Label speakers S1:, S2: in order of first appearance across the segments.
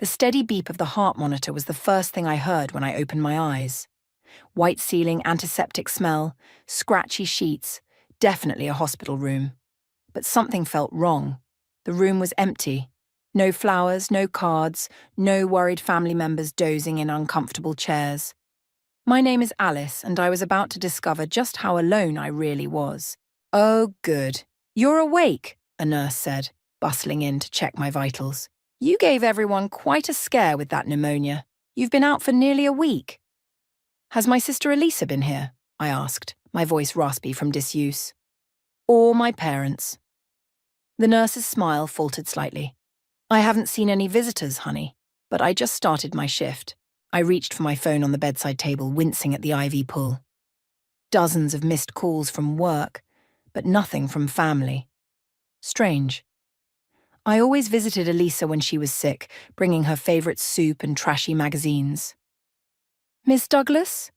S1: The steady beep of the heart monitor was the first thing I heard when I opened my eyes. White ceiling, antiseptic smell, scratchy sheets, definitely a hospital room. But something felt wrong. The room was empty. No flowers, no cards, no worried family members dozing in uncomfortable chairs. My name is Alice, and I was about to discover just how alone I really was. "Oh, good. You're awake," a nurse said, bustling in to check my vitals. "You gave everyone quite a scare with that pneumonia. You've been out for nearly a week." "Has my sister Elisa been here?" I asked, my voice raspy from disuse. "Or my parents." The nurse's smile faltered slightly. "I haven't seen any visitors, honey, but I just started my shift." I reached for my phone on the bedside table, wincing at the IV pull. Dozens of missed calls from work, but nothing from family. Strange. I always visited Elisa when she was sick, bringing her favourite soup and trashy magazines. "Miss Douglas?"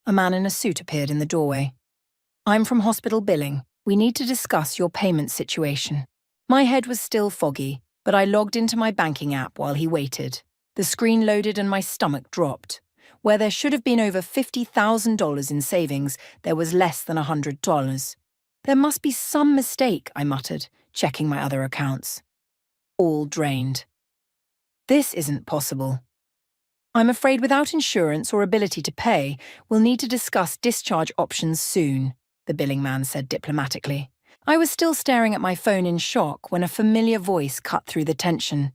S1: A man in a suit appeared in the doorway. "I'm from hospital billing. We need to discuss your payment situation." My head was still foggy, but I logged into my banking app while he waited. The screen loaded and my stomach dropped. Where there should have been over $50,000 in savings, there was less than $100. "There must be some mistake," I muttered, checking my other accounts. All drained. "This isn't possible." "I'm afraid without insurance or ability to pay, we'll need to discuss discharge options soon," the billing man said diplomatically. I was still staring at my phone in shock when a familiar voice cut through the tension.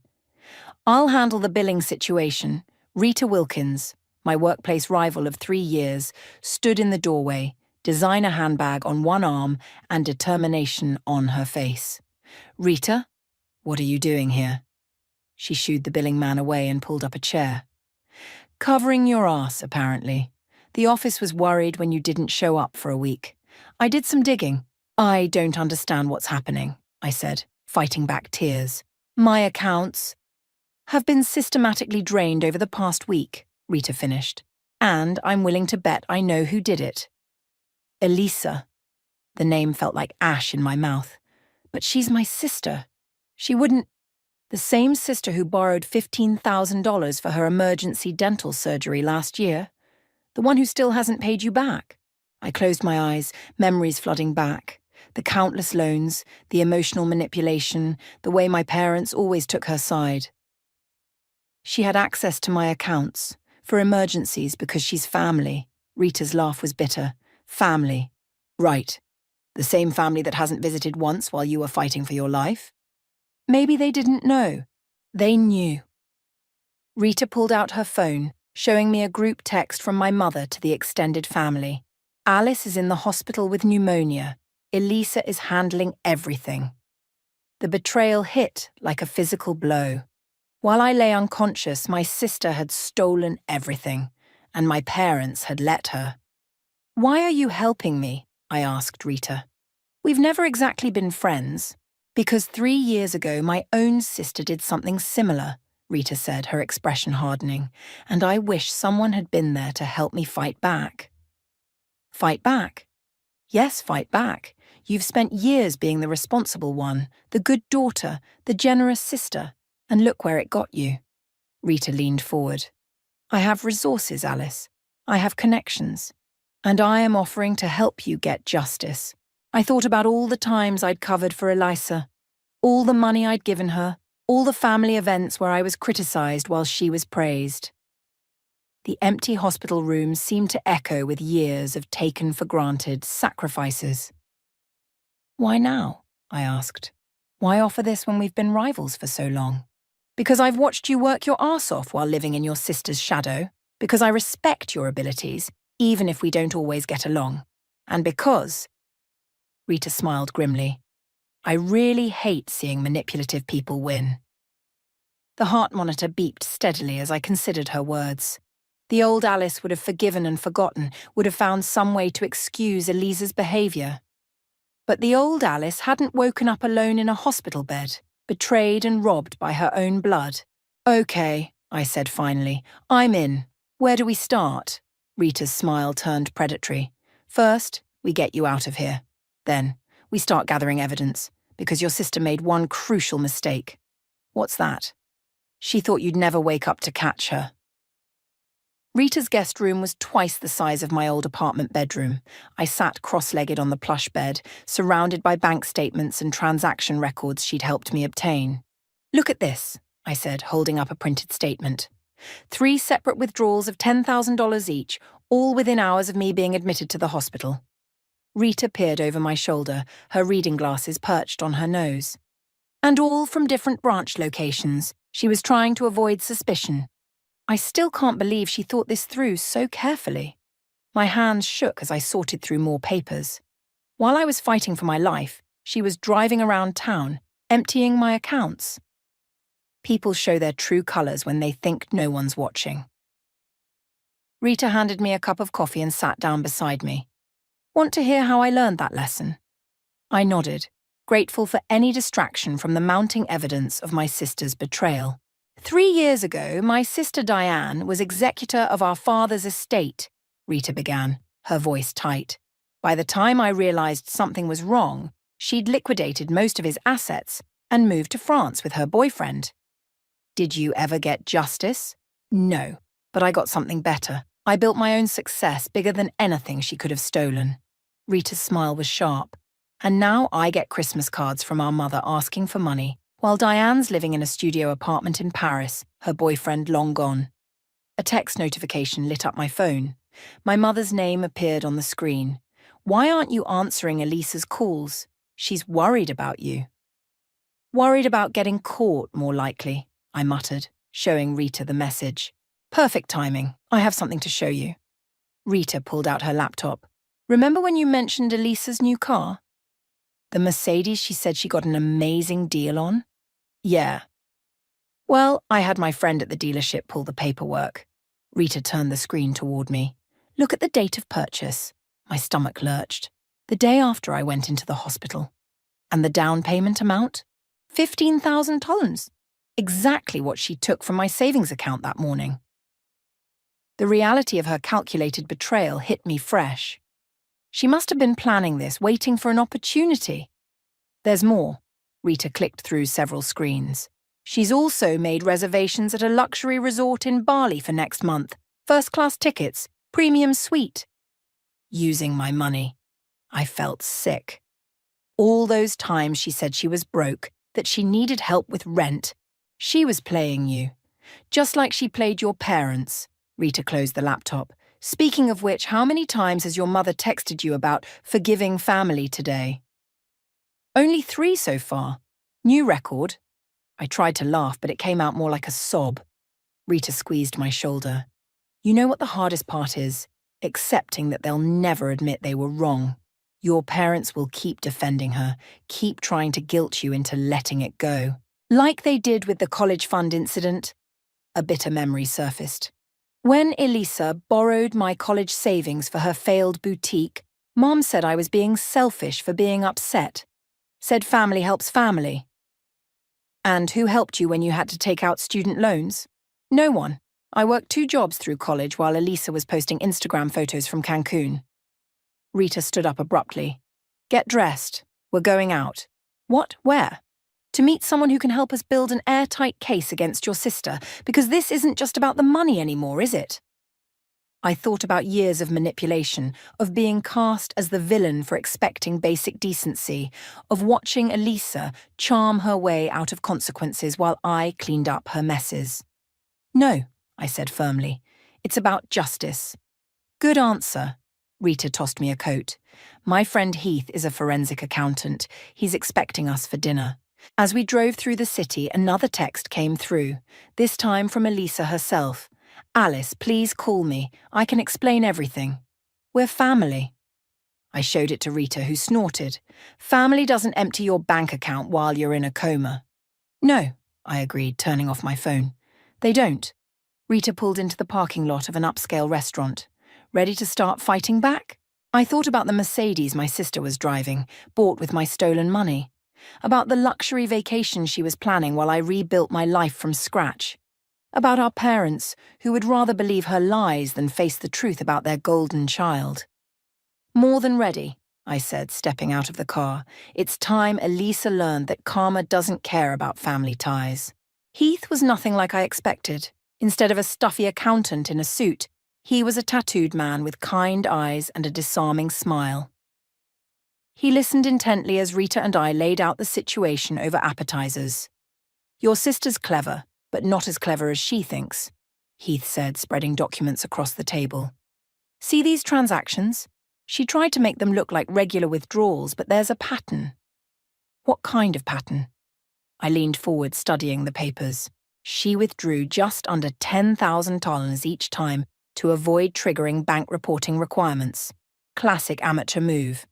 S1: "I'll handle the billing situation." Rita Wilkins, my workplace rival of 3 years, stood in the doorway, designer handbag on one arm and determination on her face. "Rita, what are you doing here?" She shooed the billing man away and pulled up a chair. "Covering your ass, apparently. The office was worried when you didn't show up for a week. I did some digging." "I don't understand what's happening," I said, fighting back tears. "My accounts have been systematically drained over the past week," Rita finished. "And I'm willing to bet I know who did it." "Elisa." The name felt like ash in my mouth. "But she's my sister. She wouldn't—" "The same sister who borrowed $15,000 for her emergency dental surgery last year? The one who still hasn't paid you back?" I closed my eyes, memories flooding back. The countless loans, the emotional manipulation, the way my parents always took her side. "She had access to my accounts, for emergencies because she's family." Rita's laugh was bitter. "Family. Right. The same family that hasn't visited once while you were fighting for your life?" "Maybe they didn't know." "They knew." Rita pulled out her phone, showing me a group text from my mother to the extended family. "Alice is in the hospital with pneumonia. Elisa is handling everything." The betrayal hit like a physical blow. While I lay unconscious, my sister had stolen everything, and my parents had let her. "Why are you helping me?" I asked Rita. "We've never exactly been friends." "Because 3 years ago my own sister did something similar," Rita said, her expression hardening, "and I wish someone had been there to help me fight back." "Fight back?" "Yes, fight back. You've spent years being the responsible one, the good daughter, the generous sister. And look where it got you." Rita leaned forward. "I have resources, Alice. I have connections. And I am offering to help you get justice." I thought about all the times I'd covered for Elisa, all the money I'd given her, all the family events where I was criticized while she was praised. The empty hospital rooms seemed to echo with years of taken-for-granted sacrifices. "Why now?" I asked. "Why offer this when we've been rivals for so long?" "Because I've watched you work your arse off while living in your sister's shadow. Because I respect your abilities, even if we don't always get along. And because—" Rita smiled grimly. "I really hate seeing manipulative people win." The heart monitor beeped steadily as I considered her words. The old Alice would have forgiven and forgotten, would have found some way to excuse Elisa's behaviour. But the old Alice hadn't woken up alone in a hospital bed, betrayed and robbed by her own blood. "Okay," I said finally. "I'm in. Where do we start?" Rita's smile turned predatory. "First, we get you out of here. Then, we start gathering evidence, because your sister made one crucial mistake." "What's that?" She thought you'd never wake up to catch her. Rita's guest room was twice the size of my old apartment bedroom. I sat cross-legged on the plush bed, surrounded by bank statements and transaction records she'd helped me obtain. "Look at this," I said, holding up a printed statement. 3 separate withdrawals of $10,000 each, all within hours of me being admitted to the hospital. Rita peered over my shoulder, her reading glasses perched on her nose. And all from different branch locations. She was trying to avoid suspicion. I still can't believe she thought this through so carefully. My hands shook as I sorted through more papers. While I was fighting for my life, she was driving around town, emptying my accounts. People show their true colours when they think no one's watching. Rita handed me a cup of coffee and sat down beside me. "Want to hear how I learned that lesson?" I nodded, grateful for any distraction from the mounting evidence of my sister's betrayal. 3 years ago, my sister Diane was executor of our father's estate, Rita began, her voice tight. By the time I realized something was wrong, she'd liquidated most of his assets and moved to France with her boyfriend. Did you ever get justice? No, but I got something better. I built my own success bigger than anything she could have stolen. Rita's smile was sharp. And now I get Christmas cards from our mother asking for money, while Diane's living in a studio apartment in Paris, her boyfriend long gone. A text notification lit up my phone. My mother's name appeared on the screen. "Why aren't you answering Elisa's calls? She's worried about you." "Worried about getting caught, more likely," I muttered, showing Rita the message. "Perfect timing. I have something to show you." Rita pulled out her laptop. "Remember when you mentioned Elisa's new car? The Mercedes she said she got an amazing deal on?" "Yeah." "Well, I had my friend at the dealership pull the paperwork." Rita turned the screen toward me. "Look at the date of purchase." My stomach lurched. "The day after I went into the hospital. And the down payment amount? $15,000. Exactly what she took from my savings account that morning." The reality of her calculated betrayal hit me fresh. She must have been planning this, waiting for an opportunity. "There's more." Rita clicked through several screens. "She's also made reservations at a luxury resort in Bali for next month. First-class tickets, premium suite." Using my money. I felt sick. All those times she said she was broke, that she needed help with rent. She was playing you. Just like she played your parents. Rita closed the laptop. "Speaking of which, how many times has your mother texted you about forgiving family today?" "Only 3 so far. New record." I tried to laugh, but it came out more like a sob. Rita squeezed my shoulder. "You know what the hardest part is? Accepting that they'll never admit they were wrong. Your parents will keep defending her, keep trying to guilt you into letting it go. Like they did with the college fund incident." A bitter memory surfaced. "When Elisa borrowed my college savings for her failed boutique, Mom said I was being selfish for being upset. Said family helps family." "And who helped you when you had to take out student loans?" "No one. I worked 2 jobs through college while Elisa was posting Instagram photos from Cancun." Rita stood up abruptly. "Get dressed. We're going out." "What? Where?" "To meet someone who can help us build an airtight case against your sister, because this isn't just about the money anymore, is it?" I thought about years of manipulation, of being cast as the villain for expecting basic decency, of watching Elisa charm her way out of consequences while I cleaned up her messes. "No," I said firmly. "It's about justice." "Good answer." Rita tossed me a coat. "My friend Heath is a forensic accountant. He's expecting us for dinner." As we drove through the city, another text came through, this time from Elisa herself. "Alice, please call me. I can explain everything. We're family." I showed it to Rita, who snorted. "Family doesn't empty your bank account while you're in a coma." "No," I agreed, turning off my phone. "They don't." Rita pulled into the parking lot of an upscale restaurant. "Ready to start fighting back?" I thought about the Mercedes my sister was driving, bought with my stolen money. About the luxury vacation she was planning while I rebuilt my life from scratch. About our parents, who would rather believe her lies than face the truth about their golden child. "More than ready," I said, stepping out of the car. "It's time Elisa learned that karma doesn't care about family ties." Heath was nothing like I expected. Instead of a stuffy accountant in a suit, he was a tattooed man with kind eyes and a disarming smile. He listened intently as Rita and I laid out the situation over appetizers. "Your sister's clever, but not as clever as she thinks," Heath said, spreading documents across the table. "See these transactions? She tried to make them look like regular withdrawals, but there's a pattern." "What kind of pattern?" I leaned forward, studying the papers. She withdrew just under $10,000 each time to avoid triggering bank reporting requirements. Classic amateur move.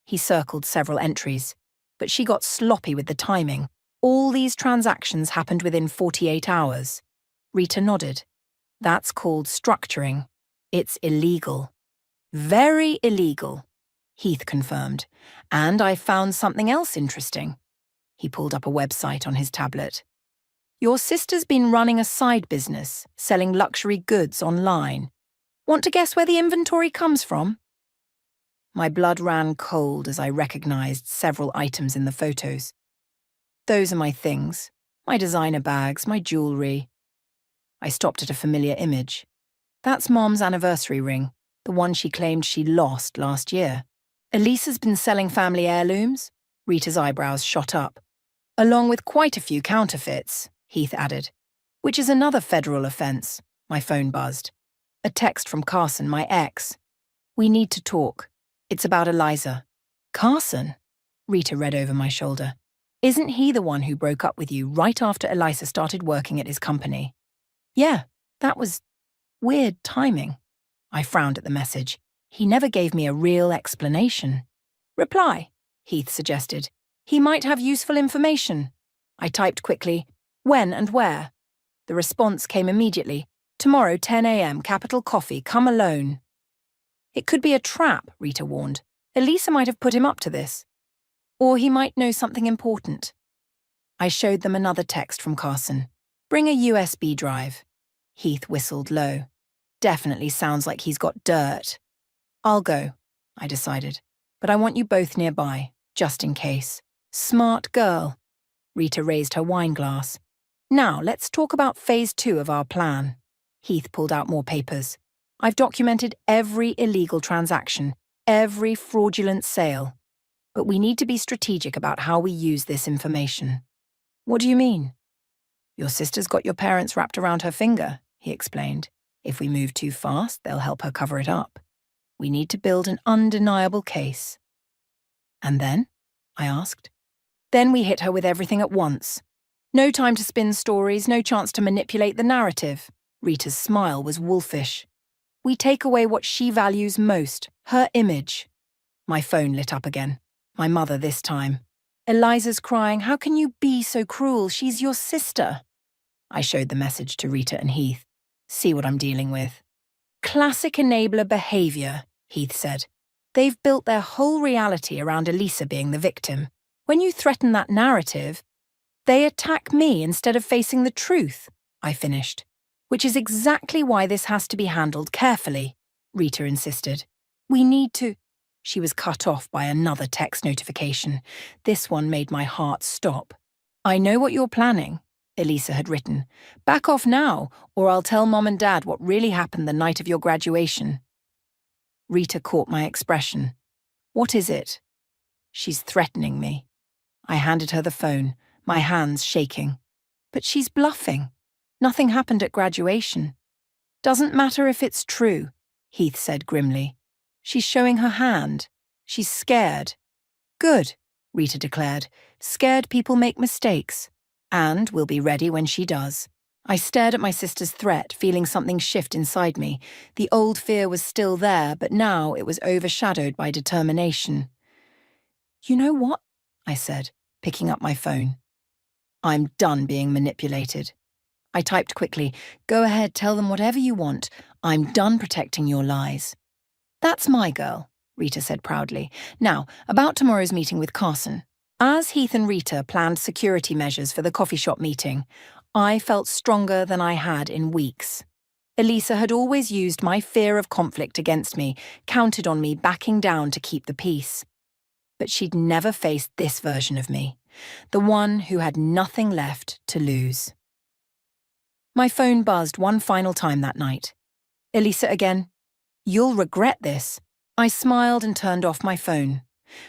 S1: He circled several entries, but she got sloppy with the timing. All these transactions happened within 48 hours. Rita nodded. "That's called structuring. It's illegal." "Very illegal," Heath confirmed. "And I found something else interesting." He pulled up a website on his tablet. "Your sister's been running a side business, selling luxury goods online. Want to guess where the inventory comes from?" My blood ran cold as I recognized several items in the photos. "Those are my things. My designer bags, my jewelry." I stopped at a familiar image. "That's Mom's anniversary ring, the one she claimed she lost last year." "Elisa's been selling family heirlooms?" Rita's eyebrows shot up. "Along with quite a few counterfeits," Heath added. "Which is another federal offense." My phone buzzed. A text from Carson, my ex. "We need to talk. It's about Eliza." "Carson?" Rita read over my shoulder. "Isn't he the one who broke up with you right after Eliza started working at his company?" "Yeah, that was weird timing." I frowned at the message. He never gave me a real explanation. "Reply," Heath suggested. "He might have useful information." I typed quickly, "When and where?" The response came immediately. "Tomorrow, 10 a.m., Capital Coffee, come alone." "It could be a trap," Rita warned. "Elisa might have put him up to this. Or he might know something important." I showed them another text from Carson. "Bring a USB drive." Heath whistled low. "Definitely sounds like he's got dirt." "I'll go," I decided. "But I want you both nearby, just in case." "Smart girl." Rita raised her wine glass. "Now, let's talk about phase 2 of our plan." Heath pulled out more papers. "I've documented every illegal transaction, every fraudulent sale. But we need to be strategic about how we use this information." "What do you mean?" "Your sister's got your parents wrapped around her finger," he explained. "If we move too fast, they'll help her cover it up. We need to build an undeniable case." "And then?" I asked. "Then we hit her with everything at once. No time to spin stories, no chance to manipulate the narrative." Rita's smile was wolfish. "We take away what she values most, her image." My phone lit up again. My mother this time. "Eliza's crying, 'How can you be so cruel? She's your sister.'" I showed the message to Rita and Heath. "See what I'm dealing with." "Classic enabler behavior," Heath said. "They've built their whole reality around Elisa being the victim. When you threaten that narrative, they attack me instead of facing the truth," I finished. "Which is exactly why this has to be handled carefully," Rita insisted. "We need to—" She was cut off by another text notification. This one made my heart stop. "I know what you're planning," Elisa had written. "Back off now, or I'll tell Mom and Dad what really happened the night of your graduation." Rita caught my expression. "What is it?" "She's threatening me." I handed her the phone, my hands shaking. "But she's bluffing. Nothing happened at graduation." "Doesn't matter if it's true," Heath said grimly. "She's showing her hand. She's scared." "Good," Rita declared. "Scared people make mistakes. And we'll be ready when she does." I stared at my sister's threat, feeling something shift inside me. The old fear was still there, but now it was overshadowed by determination. "You know what?" I said, picking up my phone. "I'm done being manipulated." I typed quickly, "Go ahead, tell them whatever you want. I'm done protecting your lies." "That's my girl," Rita said proudly. "Now, about tomorrow's meeting with Carson. As Heath and Rita planned security measures for the coffee shop meeting, I felt stronger than I had in weeks. Elisa had always used my fear of conflict against me, counted on me backing down to keep the peace. But she'd never faced this version of me, the one who had nothing left to lose. My phone buzzed one final time that night. Elisa again. You'll regret this. I smiled and turned off my phone.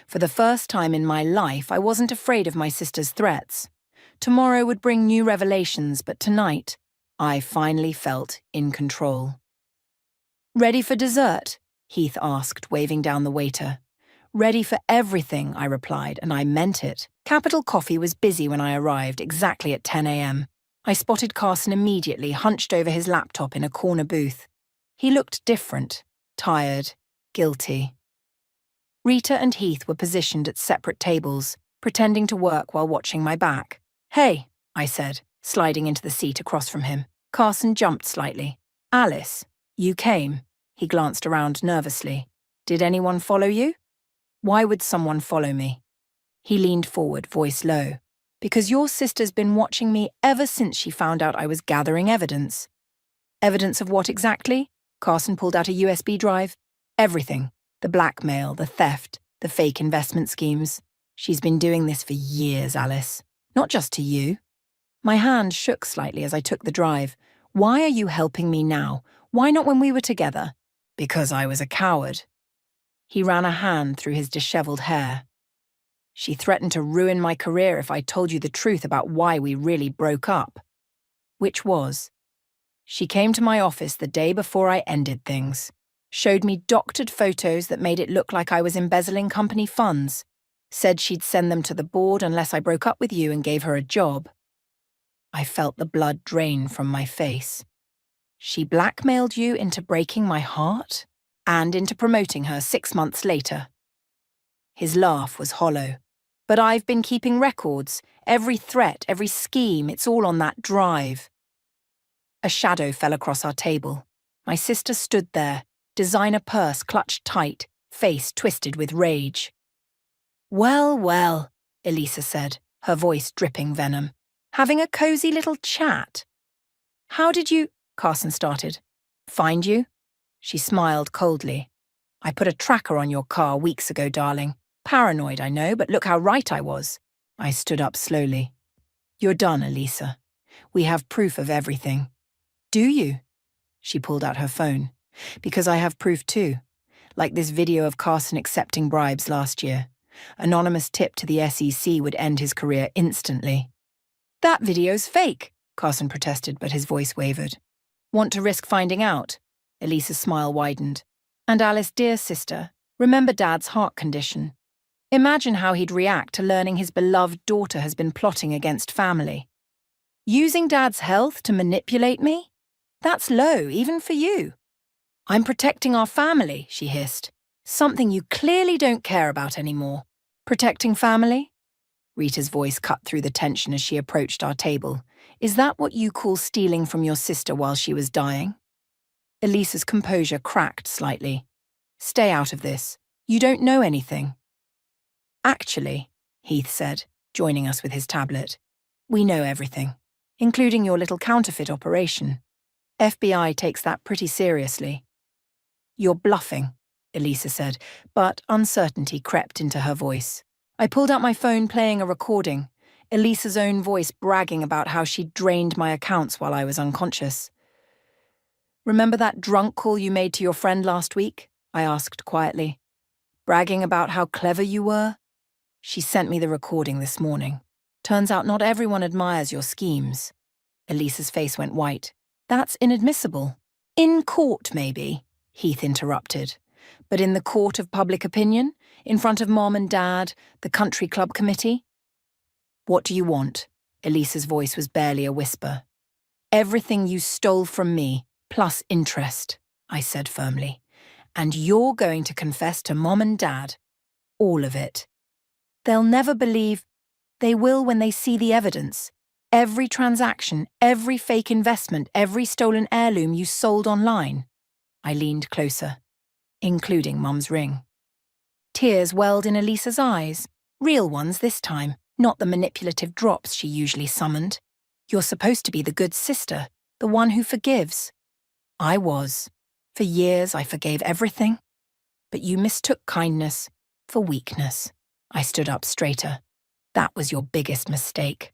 S1: For the first time in my life, I wasn't afraid of my sister's threats. Tomorrow would bring new revelations, but tonight, I finally felt in control. Ready for dessert? Heath asked, waving down the waiter. Ready for everything, I replied, and I meant it. Capital Coffee was busy when I arrived, exactly at 10 a.m. I spotted Carson immediately, hunched over his laptop in a corner booth. He looked different, tired, guilty. Rita and Heath were positioned at separate tables, pretending to work while watching my back. Hey, I said, sliding into the seat across from him. Carson jumped slightly. Alice, you came. He glanced around nervously. Did anyone follow you? Why would someone follow me? He leaned forward, voice low. Because your sister's been watching me ever since she found out I was gathering evidence. Evidence of what exactly? Carson pulled out a USB drive. Everything. The blackmail, the theft, the fake investment schemes. She's been doing this for years, Alice. Not just to you. My hand shook slightly as I took the drive. Why are you helping me now? Why not when we were together? Because I was a coward. He ran a hand through his disheveled hair. She threatened to ruin my career if I told you the truth about why we really broke up. Which was? She came to my office the day before I ended things, showed me doctored photos that made it look like I was embezzling company funds, said she'd send them to the board unless I broke up with you and gave her a job. I felt the blood drain from my face. She blackmailed you into breaking my heart and into promoting her 6 months later. His laugh was hollow. But I've been keeping records. Every threat, every scheme, it's all on that drive. A shadow fell across our table. My sister stood there, designer purse clutched tight, face twisted with rage. Well, well, Elisa said, her voice dripping venom. Having a cozy little chat. How did you, Carson started. Find you? She smiled coldly. I put a tracker on your car weeks ago, darling. Paranoid, I know, but look how right I was. I stood up slowly. You're done, Elisa. We have proof of everything. Do you? She pulled out her phone. Because I have proof too. Like this video of Carson accepting bribes last year. Anonymous tip to the SEC would end his career instantly. That video's fake, Carson protested, but his voice wavered. Want to risk finding out? Elisa's smile widened. And Alice, dear sister, remember Dad's heart condition. Imagine how he'd react to learning his beloved daughter has been plotting against family. Using Dad's health to manipulate me? That's low, even for you. I'm protecting our family, she hissed. Something you clearly don't care about anymore. Protecting family? Rita's voice cut through the tension as she approached our table. Is that what you call stealing from your sister while she was dying? Elisa's composure cracked slightly. Stay out of this. You don't know anything. Actually, Heath said, joining us with his tablet, we know everything, including your little counterfeit operation. FBI takes that pretty seriously. You're bluffing, Elisa said, but uncertainty crept into her voice. I pulled out my phone playing a recording, Elisa's own voice bragging about how she'd drained my accounts while I was unconscious. Remember that drunk call you made to your friend last week? I asked quietly. Bragging about how clever you were? She sent me the recording this morning. Turns out not everyone admires your schemes. Elisa's face went white. That's inadmissible. In court, maybe, Heath interrupted. But in the court of public opinion? In front of Mom and Dad, the country club committee? What do you want? Elisa's voice was barely a whisper. Everything you stole from me, plus interest, I said firmly. And you're going to confess to Mom and Dad. All of it. They'll never believe. They will when they see the evidence. Every transaction, every fake investment, every stolen heirloom you sold online. I leaned closer, including Mum's ring. Tears welled in Elisa's eyes, real ones this time, not the manipulative drops she usually summoned. You're supposed to be the good sister, the one who forgives. I was. For years I forgave everything. But you mistook kindness for weakness. I stood up straighter. That was your biggest mistake.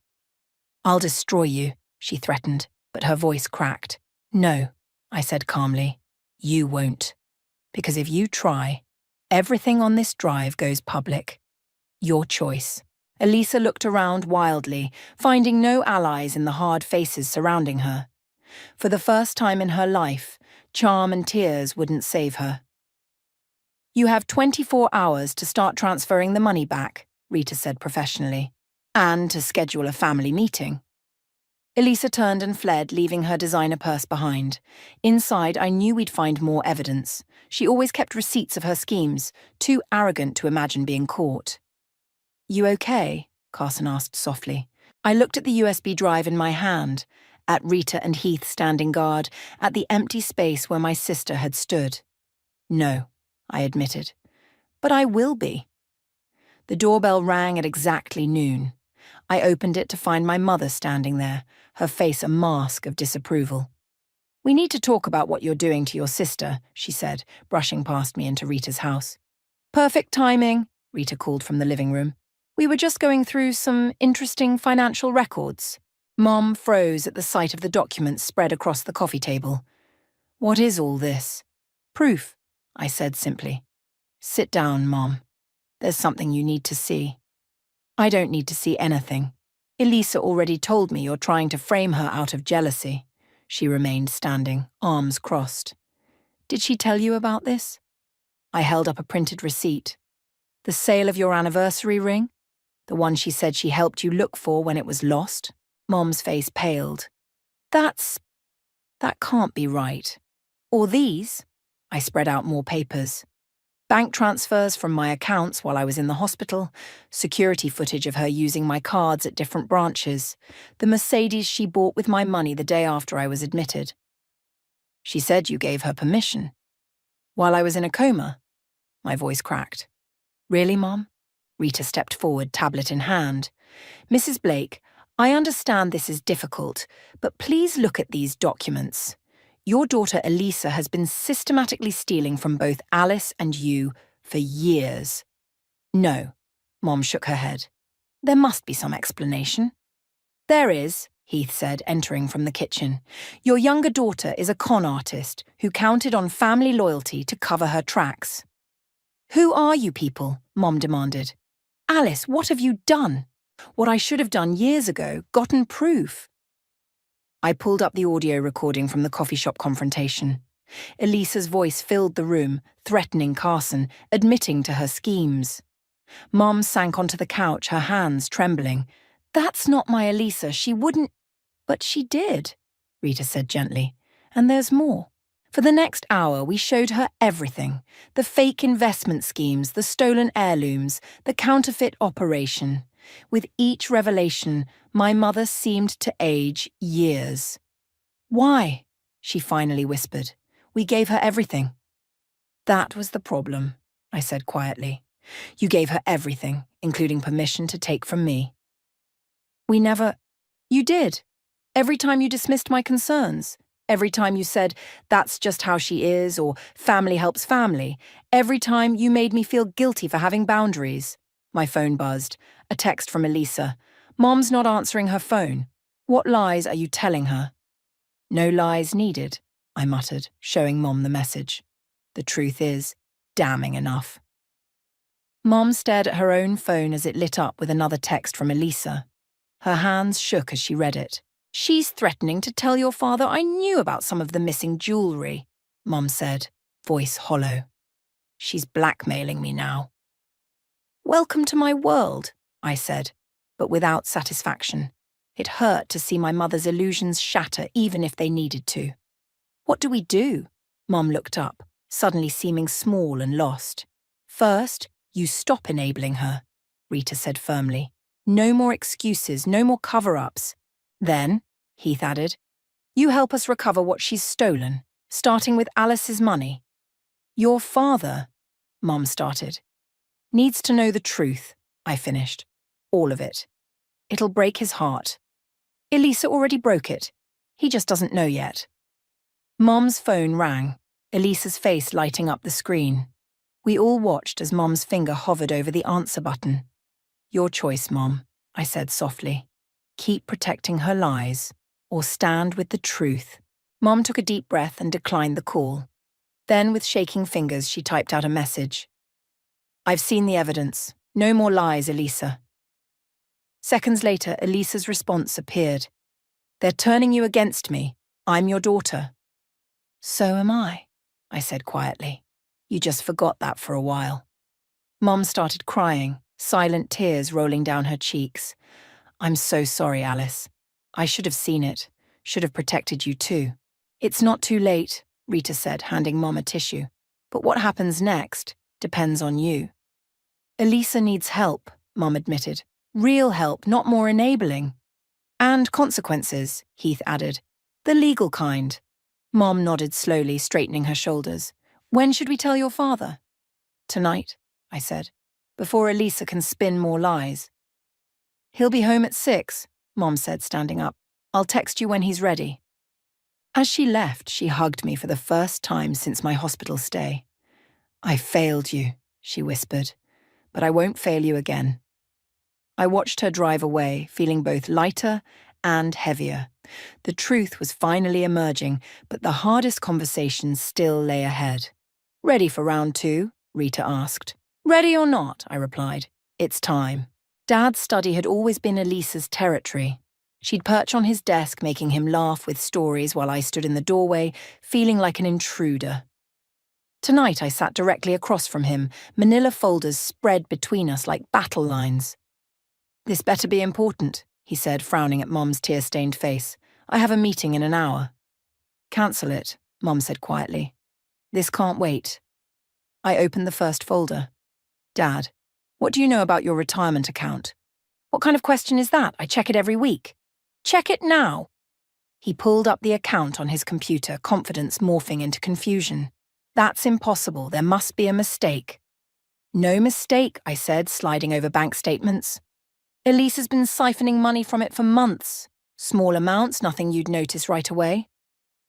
S1: I'll destroy you, she threatened. but her voice cracked. "No," I said calmly. "You won't. Because if you try, everything on this drive goes public. Your choice." Elisa looked around wildly, finding no allies in the hard faces surrounding her. For the first time in her life, charm and tears wouldn't save her. "You have 24 hours to start transferring the money back," Rita said professionally, "and to schedule a family meeting." Elisa turned and fled, leaving her designer purse behind. Inside, I knew we'd find more evidence. She always kept receipts of her schemes, too arrogant to imagine being caught. "You okay?" Carson asked softly. I looked at the USB drive in my hand, at Rita and Heath standing guard, at the empty space where my sister had stood. "No," I admitted. "But I will be." The doorbell rang at exactly noon. I opened it to find my mother standing there, her face a mask of disapproval. "We need to talk about what you're doing to your sister," she said, brushing past me into Rita's house. "Perfect timing," Rita called from the living room. "We were just going through some interesting financial records." Mom froze at the sight of the documents spread across the coffee table. "What is all this?" "Proof," I said simply. "Sit down, Mom. There's something you need to see." "I don't need to see anything. Elisa already told me you're trying to frame her out of jealousy." She remained standing, arms crossed. "Did she tell you about this?" I held up a printed receipt. "The sale of your anniversary ring? The one she said she helped you look for when it was lost?" Mom's face paled. That can't be right. Or these?" I spread out more papers. Bank transfers from my accounts while I was in the hospital, security footage of her using my cards at different branches, the Mercedes she bought with my money the day after I was admitted. "She said you gave her permission." "While I was in a coma?" My voice cracked. "Really, Mom?" Rita stepped forward, tablet in hand. "Mrs. Blake, I understand this is difficult, but please look at these documents. Your daughter Elisa has been systematically stealing from both Alice and you for years." "No," Mom shook her head. "There must be some explanation." "There is," Heath said, entering from the kitchen. "Your younger daughter is a con artist who counted on family loyalty to cover her tracks." "Who are you people?" Mom demanded. "Alice, what have you done?" "What I should have done years ago, gotten proof." I pulled up the audio recording from the coffee shop confrontation. Elisa's voice filled the room, threatening Carson, admitting to her schemes. Mom sank onto the couch, her hands trembling. "That's not my Elisa, she wouldn't—" "But she did," Rita said gently. "And there's more." For the next hour, we showed her everything. The fake investment schemes, the stolen heirlooms, the counterfeit operation. With each revelation, my mother seemed to age years. "Why?" she finally whispered. "We gave her everything." "That was the problem," I said quietly. "You gave her everything, including permission to take from me." "We never—" "You did. Every time you dismissed my concerns. Every time you said, that's just how she is, or family helps family. Every time you made me feel guilty for having boundaries." My phone buzzed. A text from Elisa. "Mom's not answering her phone. What lies are you telling her?" "No lies needed," I muttered, showing Mom the message. "The truth is, damning enough." Mom stared at her own phone as it lit up with another text from Elisa. Her hands shook as she read it. "She's threatening to tell your father I knew about some of the missing jewelry," Mom said, voice hollow. "She's blackmailing me now." "Welcome to my world," I said, but without satisfaction. It hurt to see my mother's illusions shatter even if they needed to. "What do we do?" Mom looked up, suddenly seeming small and lost. "First, you stop enabling her," Rita said firmly. "No more excuses, no more cover-ups. Then," Heath added, "you help us recover what she's stolen, starting with Alice's money." "Your father," Mom started. "Needs to know the truth," I finished. "All of it. It'll break his heart. Elisa already broke it. He just doesn't know yet." Mom's phone rang, Elisa's face lighting up the screen. We all watched as Mom's finger hovered over the answer button. "Your choice, Mom," I said softly. "Keep protecting her lies, or stand with the truth. Mom took a deep breath and declined the call. Then, with shaking fingers, she typed out a message. I've seen the evidence. No more lies, Elisa. Seconds later, Elisa's response appeared. They're turning you against me. I'm your daughter. So am I said quietly. You just forgot that for a while. Mom started crying, silent tears rolling down her cheeks. I'm so sorry, Alice. I should have seen it. Should have protected you too. It's not too late, Rita said, handing Mom a tissue. But what happens next depends on you. Elisa needs help, Mom admitted. Real help, not more enabling. And consequences, Heath added. The legal kind. Mom nodded slowly, straightening her shoulders. When should we tell your father? Tonight, I said, before Elisa can spin more lies. He'll be home at 6, Mom said, standing up. I'll text you when he's ready. As she left, she hugged me for the first time since my hospital stay. I failed you, she whispered, but I won't fail you again. I watched her drive away, feeling both lighter and heavier. The truth was finally emerging, but the hardest conversations still lay ahead. Ready for round 2? Rita asked. Ready or not, I replied. It's time. Dad's study had always been Elisa's territory. She'd perch on his desk, making him laugh with stories while I stood in the doorway, feeling like an intruder. Tonight I sat directly across from him, manila folders spread between us like battle lines. This better be important, he said, frowning at Mom's tear-stained face. I have a meeting in an hour. Cancel it, Mom said quietly. This can't wait. I opened the first folder. Dad, what do you know about your retirement account? What kind of question is that? I check it every week. Check it now. He pulled up the account on his computer, confidence morphing into confusion. That's impossible. There must be a mistake. No mistake, I said, sliding over bank statements. Elisa's been siphoning money from it for months. Small amounts, nothing you'd notice right away.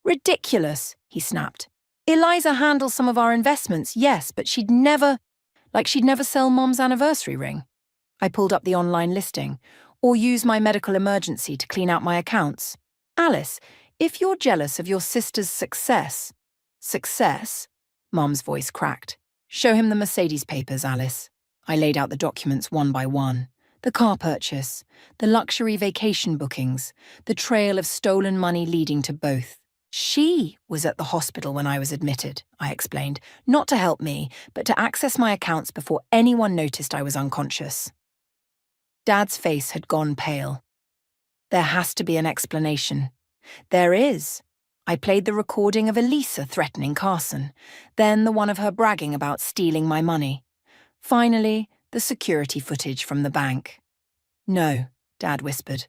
S1: Ridiculous, he snapped. Eliza handles some of our investments, yes, but she'd never sell Mom's anniversary ring. I pulled up the online listing, or use my medical emergency to clean out my accounts. Alice, if you're jealous of your sister's success, Mom's voice cracked. Show him the Mercedes papers, Alice. I laid out the documents one by one. The car purchase, the luxury vacation bookings, the trail of stolen money leading to both. She was at the hospital when I was admitted, I explained, not to help me, but to access my accounts before anyone noticed I was unconscious. Dad's face had gone pale. There has to be an explanation. There is. I played the recording of Elisa threatening Carson, then the one of her bragging about stealing my money. Finally, the security footage from the bank. No, Dad whispered.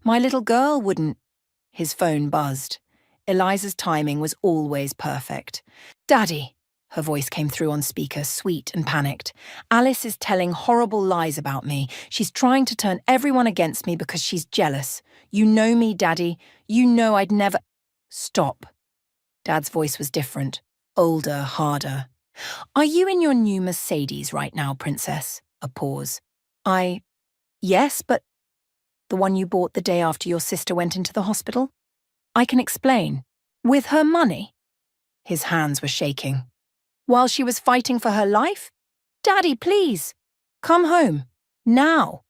S1: My little girl wouldn't. His phone buzzed. Eliza's timing was always perfect. Daddy, her voice came through on speaker, sweet and panicked. Alice is telling horrible lies about me. She's trying to turn everyone against me because she's jealous. You know me, Daddy. You know I'd never... Stop. Dad's voice was different, older, harder. Are you in your new Mercedes right now, Princess? A pause. Yes, but... The one you bought the day after your sister went into the hospital? I can explain. With her money? His hands were shaking. While she was fighting for her life? Daddy, please. Come home. Now.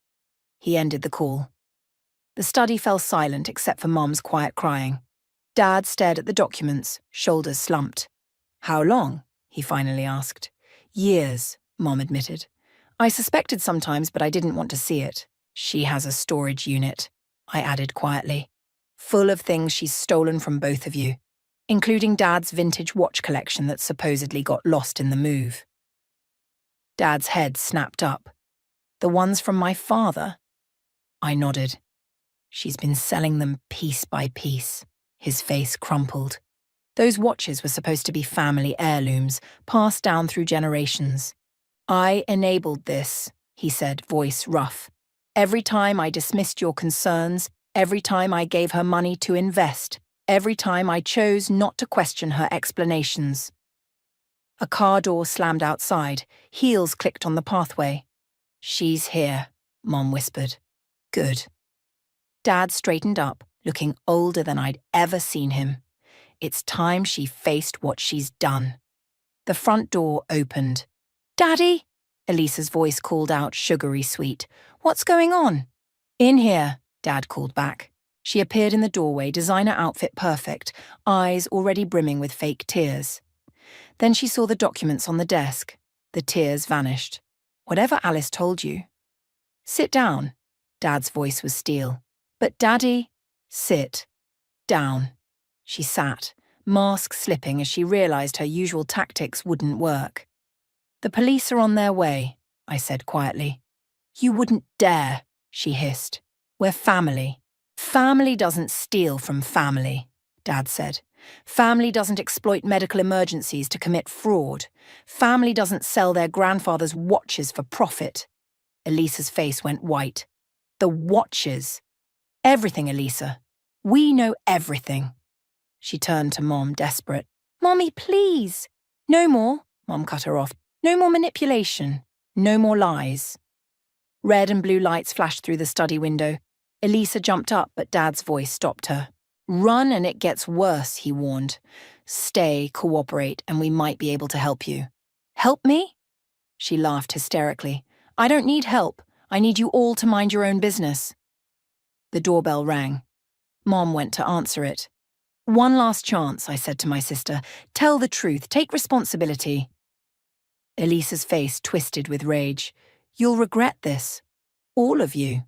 S1: He ended the call. The study fell silent except for Mom's quiet crying. Dad stared at the documents, shoulders slumped. How long? He finally asked. Years, Mom admitted. I suspected sometimes, but I didn't want to see it. She has a storage unit, I added quietly, full of things she's stolen from both of you, including Dad's vintage watch collection that supposedly got lost in the move. Dad's head snapped up. The ones from my father? I nodded. She's been selling them piece by piece. His face crumpled. Those watches were supposed to be family heirlooms, passed down through generations. I enabled this, he said, voice rough. Every time I dismissed your concerns, every time I gave her money to invest, every time I chose not to question her explanations. A car door slammed outside, heels clicked on the pathway. She's here, Mom whispered. Good. Dad straightened up, looking older than I'd ever seen him. It's time she faced what she's done. The front door opened. "Daddy?" Elisa's voice called out, sugary sweet. "What's going on?" "In here," Dad called back. She appeared in the doorway, designer outfit perfect, eyes already brimming with fake tears. Then she saw the documents on the desk. The tears vanished. "Whatever Alice told you." "Sit down." Dad's voice was steel. "But Daddy..." "Sit down." She sat, mask slipping as she realized her usual tactics wouldn't work. "The police are on their way," I said quietly. "You wouldn't dare," she hissed. "We're family." "Family doesn't steal from family," Dad said. "Family doesn't exploit medical emergencies to commit fraud. Family doesn't sell their grandfather's watches for profit." Elisa's face went white. "The watches." "Everything, Elisa. We know everything." She turned to Mom, desperate. "Mommy, please." "No more," Mom cut her off. "No more manipulation. No more lies." Red and blue lights flashed through the study window. Elisa jumped up, but Dad's voice stopped her. "Run and it gets worse," he warned. "Stay, cooperate, and we might be able to help you." "Help me?" She laughed hysterically. "I don't need help. I need you all to mind your own business." The doorbell rang. Mom went to answer it. "One last chance," I said to my sister. "Tell the truth. Take responsibility." Elisa's face twisted with rage. "You'll regret this. All of you."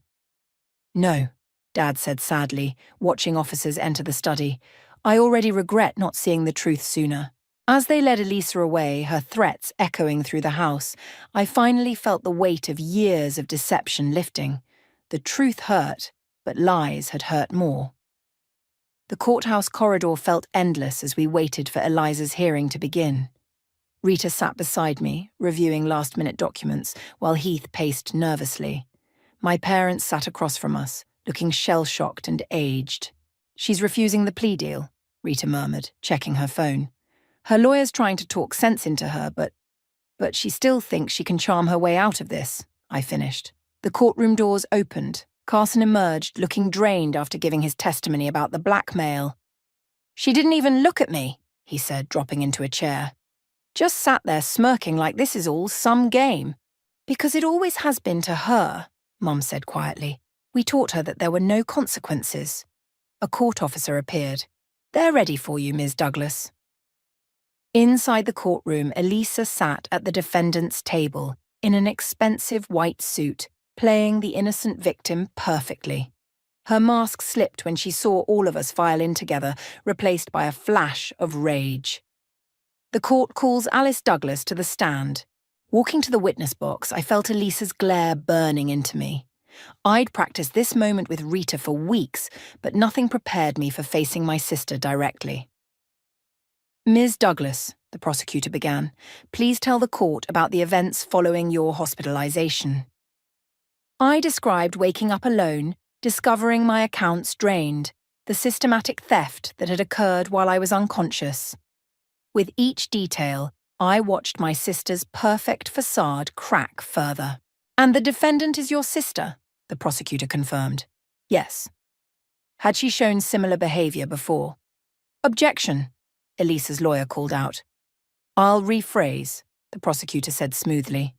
S1: "No," Dad said sadly, watching officers enter the study. "I already regret not seeing the truth sooner." As they led Elisa away, her threats echoing through the house, I finally felt the weight of years of deception lifting. The truth hurt, but lies had hurt more. The courthouse corridor felt endless as we waited for Eliza's hearing to begin. Rita sat beside me, reviewing last-minute documents, while Heath paced nervously. My parents sat across from us, looking shell-shocked and aged. "She's refusing the plea deal," Rita murmured, checking her phone. "Her lawyer's trying to talk sense into her, but she still thinks she can charm her way out of this," I finished. The courtroom doors opened. Carson emerged, looking drained after giving his testimony about the blackmail. "She didn't even look at me," he said, dropping into a chair. "Just sat there smirking like this is all some game." "Because it always has been to her," Mom said quietly. "We taught her that there were no consequences." A court officer appeared. "They're ready for you, Ms. Douglas." Inside the courtroom, Elisa sat at the defendant's table in an expensive white suit, playing the innocent victim perfectly. Her mask slipped when she saw all of us file in together, replaced by a flash of rage. "The court calls Alice Douglas to the stand." Walking to the witness box, I felt Elisa's glare burning into me. I'd practiced this moment with Rita for weeks, but nothing prepared me for facing my sister directly. "Ms. Douglas," the prosecutor began, "please tell the court about the events following your hospitalization." I described waking up alone, discovering my accounts drained, the systematic theft that had occurred while I was unconscious. With each detail, I watched my sister's perfect facade crack further. "And the defendant is your sister?" the prosecutor confirmed. "Yes." "Had she shown similar behavior before?" "Objection," Elisa's lawyer called out. "I'll rephrase," the prosecutor said smoothly.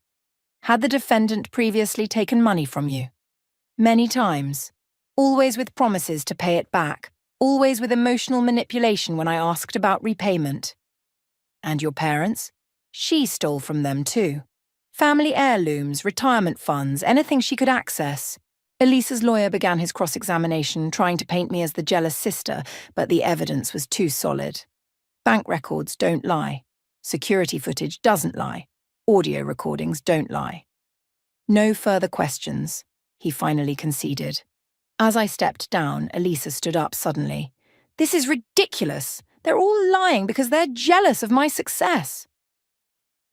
S1: "Had the defendant previously taken money from you?" "Many times. Always with promises to pay it back. Always with emotional manipulation when I asked about repayment." "And your parents?" "She stole from them too. Family heirlooms, retirement funds, anything she could access." Elisa's lawyer began his cross-examination, trying to paint me as the jealous sister, but the evidence was too solid. Bank records don't lie. Security footage doesn't lie. Audio recordings don't lie. "No further questions," he finally conceded. As I stepped down, Elisa stood up suddenly. "This is ridiculous. They're all lying because they're jealous of my success."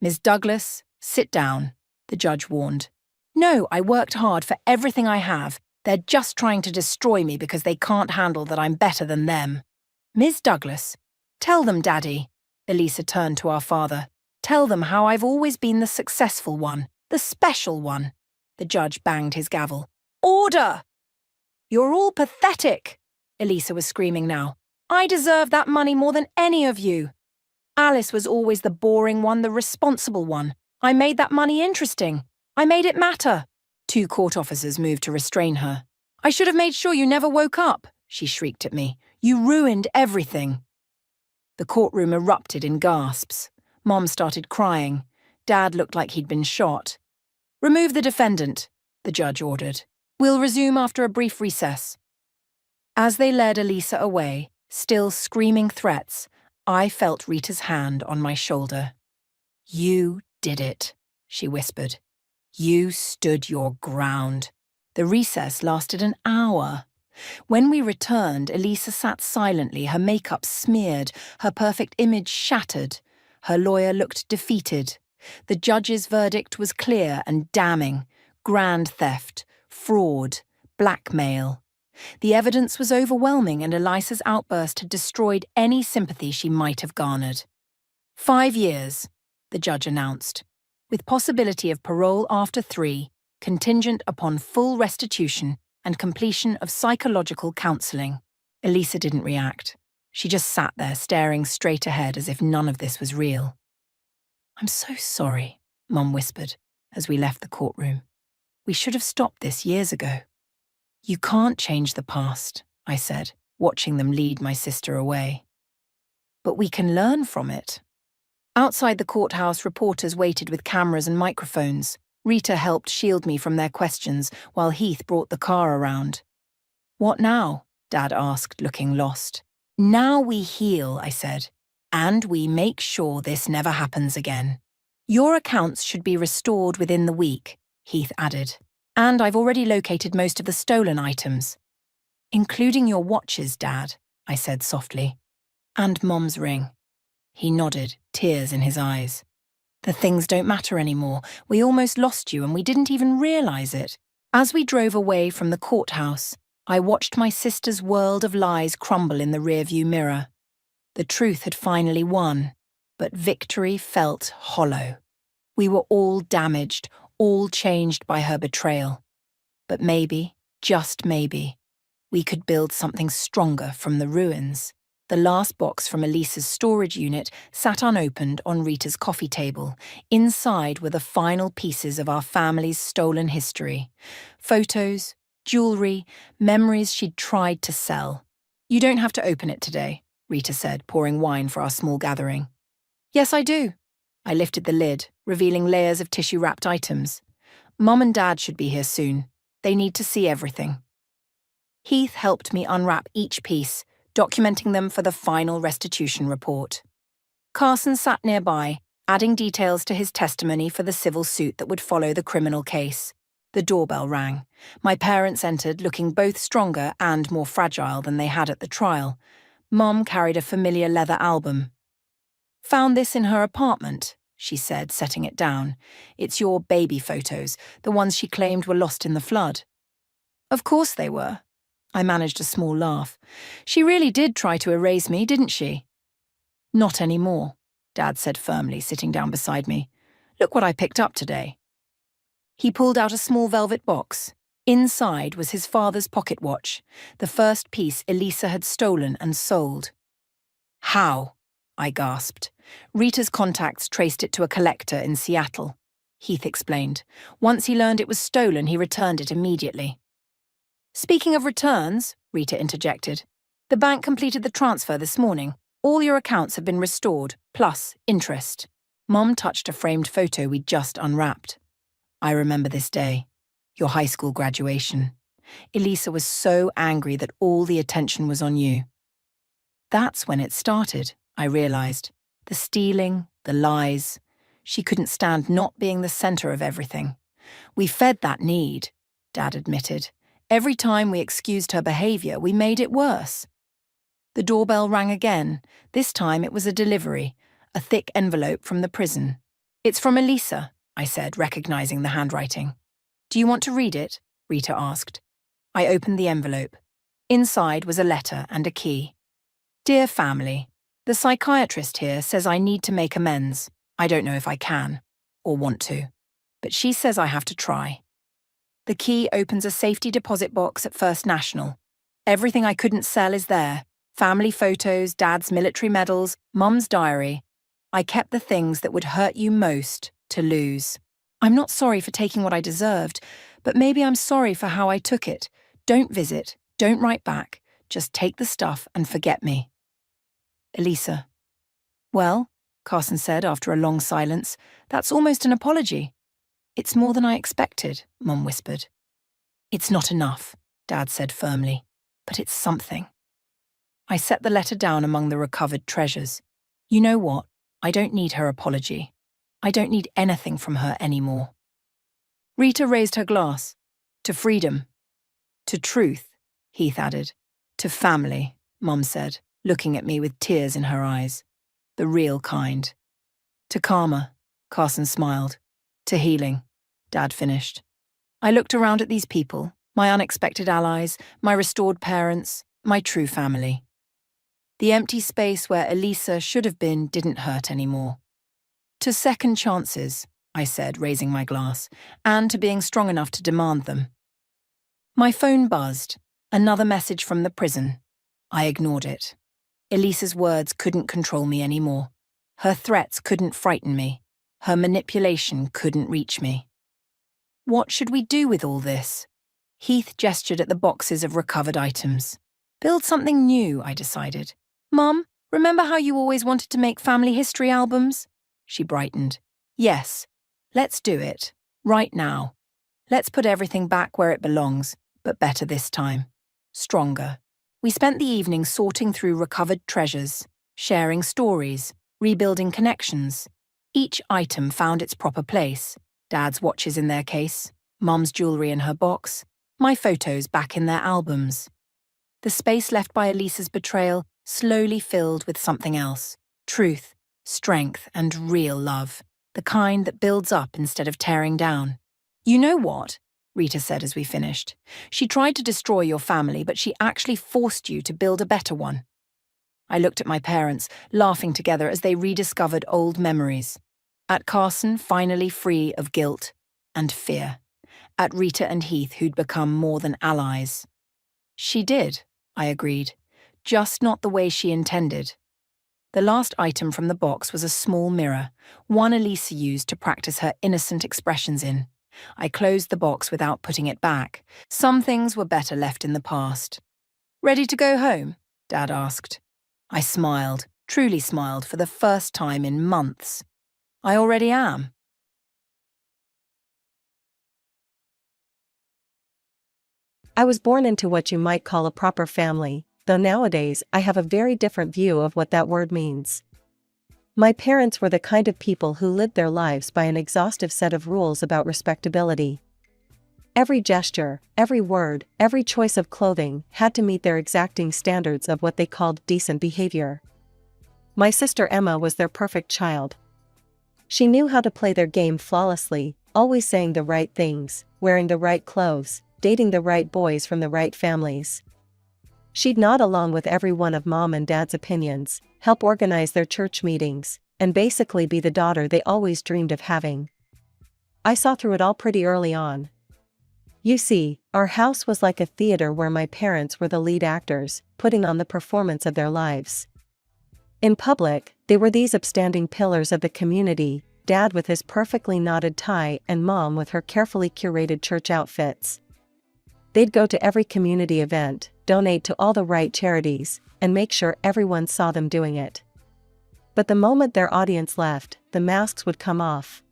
S1: "Ms. Douglas, sit down," the judge warned. "No, I worked hard for everything I have. They're just trying to destroy me because they can't handle that I'm better than them." "Ms. Douglas, tell them, Daddy." Elisa turned to our father. "Tell them how I've always been the successful one, the special one." The judge banged his gavel. "Order!" "You're all pathetic," Elisa was screaming now. I deserve that money more than any of you. Alice was always the boring one, the responsible one. I made that money interesting. I made it matter. 2 court officers moved to restrain her. I should have made sure you never woke up, she shrieked at me. You ruined everything. The courtroom erupted in gasps. Mom started crying. Dad looked like he'd been shot. Remove the defendant, the judge ordered. We'll resume after a brief recess. As they led Elisa away, still screaming threats, I felt Rita's hand on my shoulder. You did it, she whispered. You stood your ground. The recess lasted an hour. When we returned, Elisa sat silently, her makeup smeared, her perfect image shattered. Her lawyer looked defeated. The judge's verdict was clear and damning. Grand theft, fraud, blackmail. The evidence was overwhelming, and Elisa's outburst had destroyed any sympathy she might have garnered. 5 years, the judge announced, with possibility of parole after 3, contingent upon full restitution and completion of psychological counselling. Elisa didn't react. She just sat there staring straight ahead as if none of this was real. I'm so sorry, Mom whispered as we left the courtroom. We should have stopped this years ago. You can't change the past, I said, watching them lead my sister away. But we can learn from it. Outside the courthouse, reporters waited with cameras and microphones. Rita helped shield me from their questions while Heath brought the car around. What now? Dad asked, looking lost. Now we heal, I said, and we make sure this never happens again. Your accounts should be restored within the week, Heath added. And I've already located most of the stolen items. Including your watches, Dad, I said softly. And Mom's ring. He nodded, tears in his eyes. The things don't matter anymore. We almost lost you and we didn't even realize it. As we drove away from the courthouse, I watched my sister's world of lies crumble in the rearview mirror. The truth had finally won, but victory felt hollow. We were all damaged, all changed by her betrayal. But maybe, just maybe, we could build something stronger from the ruins. The last box from Elisa's storage unit sat unopened on Rita's coffee table. Inside were the final pieces of our family's stolen history. Photos, jewelry, memories she'd tried to sell. You don't have to open it today, Rita said, pouring wine for our small gathering. Yes, I do. I lifted the lid, revealing layers of tissue-wrapped items. Mum and Dad should be here soon. They need to see everything. Heath helped me unwrap each piece, documenting them for the final restitution report. Carson sat nearby, adding details to his testimony for the civil suit that would follow the criminal case. The doorbell rang. My parents entered, looking both stronger and more fragile than they had at the trial. Mom carried a familiar leather album. Found this in her apartment, she said, setting it down. It's your baby photos, the ones she claimed were lost in the flood. Of course they were. I managed a small laugh. She really did try to erase me, didn't she? Not anymore, Dad said firmly, sitting down beside me. Look what I picked up today. He pulled out a small velvet box. Inside was his father's pocket watch, the first piece Elisa had stolen and sold. How? I gasped. Rita's contacts traced it to a collector in Seattle, Heath explained. Once he learned it was stolen, he returned it immediately. Speaking of returns, Rita interjected, the bank completed the transfer this morning. All your accounts have been restored, plus interest. Mom touched a framed photo we'd just unwrapped. I remember this day, your high school graduation. Elisa was so angry that all the attention was on you. That's when it started, I realized. The stealing, the lies. She couldn't stand not being the center of everything. We fed that need, Dad admitted. Every time we excused her behavior, we made it worse. The doorbell rang again. This time it was a delivery, a thick envelope from the prison. It's from Elisa, I said, recognizing the handwriting. Do you want to read it? Rita asked. I opened the envelope. Inside was a letter and a key. Dear family, the psychiatrist here says I need to make amends. I don't know if I can, or want to, but she says I have to try. The key opens a safety deposit box at First National. Everything I couldn't sell is there. Family photos, Dad's military medals, Mum's diary. I kept the things that would hurt you most to lose. I'm not sorry for taking what I deserved, but maybe I'm sorry for how I took it. Don't visit, don't write back, just take the stuff and forget me. Elisa. Well, Carson said after a long silence, that's almost an apology. It's more than I expected, Mum whispered. It's not enough, Dad said firmly, but it's something. I set the letter down among the recovered treasures. You know what? I don't need her apology. I don't need anything from her anymore. Rita raised her glass. To freedom. To truth, Heath added. To family, Mum said, looking at me with tears in her eyes. The real kind. To karma, Carson smiled. To healing, Dad finished. I looked around at these people, my unexpected allies, my restored parents, my true family. The empty space where Elisa should have been didn't hurt anymore. To second chances, I said, raising my glass, and to being strong enough to demand them. My phone buzzed. Another message from the prison. I ignored it. Elisa's words couldn't control me anymore. Her threats couldn't frighten me. Her manipulation couldn't reach me. What should we do with all this? Heath gestured at the boxes of recovered items. Build something new, I decided. Mum, remember how you always wanted to make family history albums? She brightened. Yes, let's do it. Right now. Let's put everything back where it belongs, but better this time. Stronger. We spent the evening sorting through recovered treasures, sharing stories, rebuilding connections. Each item found its proper place. Dad's watches in their case, Mum's jewellery in her box, my photos back in their albums. The space left by Elisa's betrayal slowly filled with something else. Truth, strength, and real love. The kind that builds up instead of tearing down. You know what? Rita said as we finished. She tried to destroy your family, but she actually forced you to build a better one. I looked at my parents, laughing together as they rediscovered old memories. At Carson, finally free of guilt and fear. At Rita and Heath, who'd become more than allies. She did, I agreed. Just not the way she intended. The last item from the box was a small mirror, one Elisa used to practice her innocent expressions in. I closed the box without putting it back. Some things were better left in the past. Ready to go home? Dad asked. I smiled, truly smiled for the first time in months. I already am.
S2: I was born into what you might call a proper family, though nowadays I have a very different view of what that word means. My parents were the kind of people who lived their lives by an exhaustive set of rules about respectability. Every gesture, every word, every choice of clothing had to meet their exacting standards of what they called decent behavior. My sister Emma was their perfect child. She knew how to play their game flawlessly, always saying the right things, wearing the right clothes, dating the right boys from the right families. She'd nod along with every one of Mom and Dad's opinions, help organize their church meetings, and basically be the daughter they always dreamed of having. I saw through it all pretty early on. You see, our house was like a theater where my parents were the lead actors, putting on the performance of their lives. In public, they were these upstanding pillars of the community, Dad with his perfectly knotted tie and Mom with her carefully curated church outfits. They'd go to every community event, donate to all the right charities, and make sure everyone saw them doing it. But the moment their audience left, the masks would come off.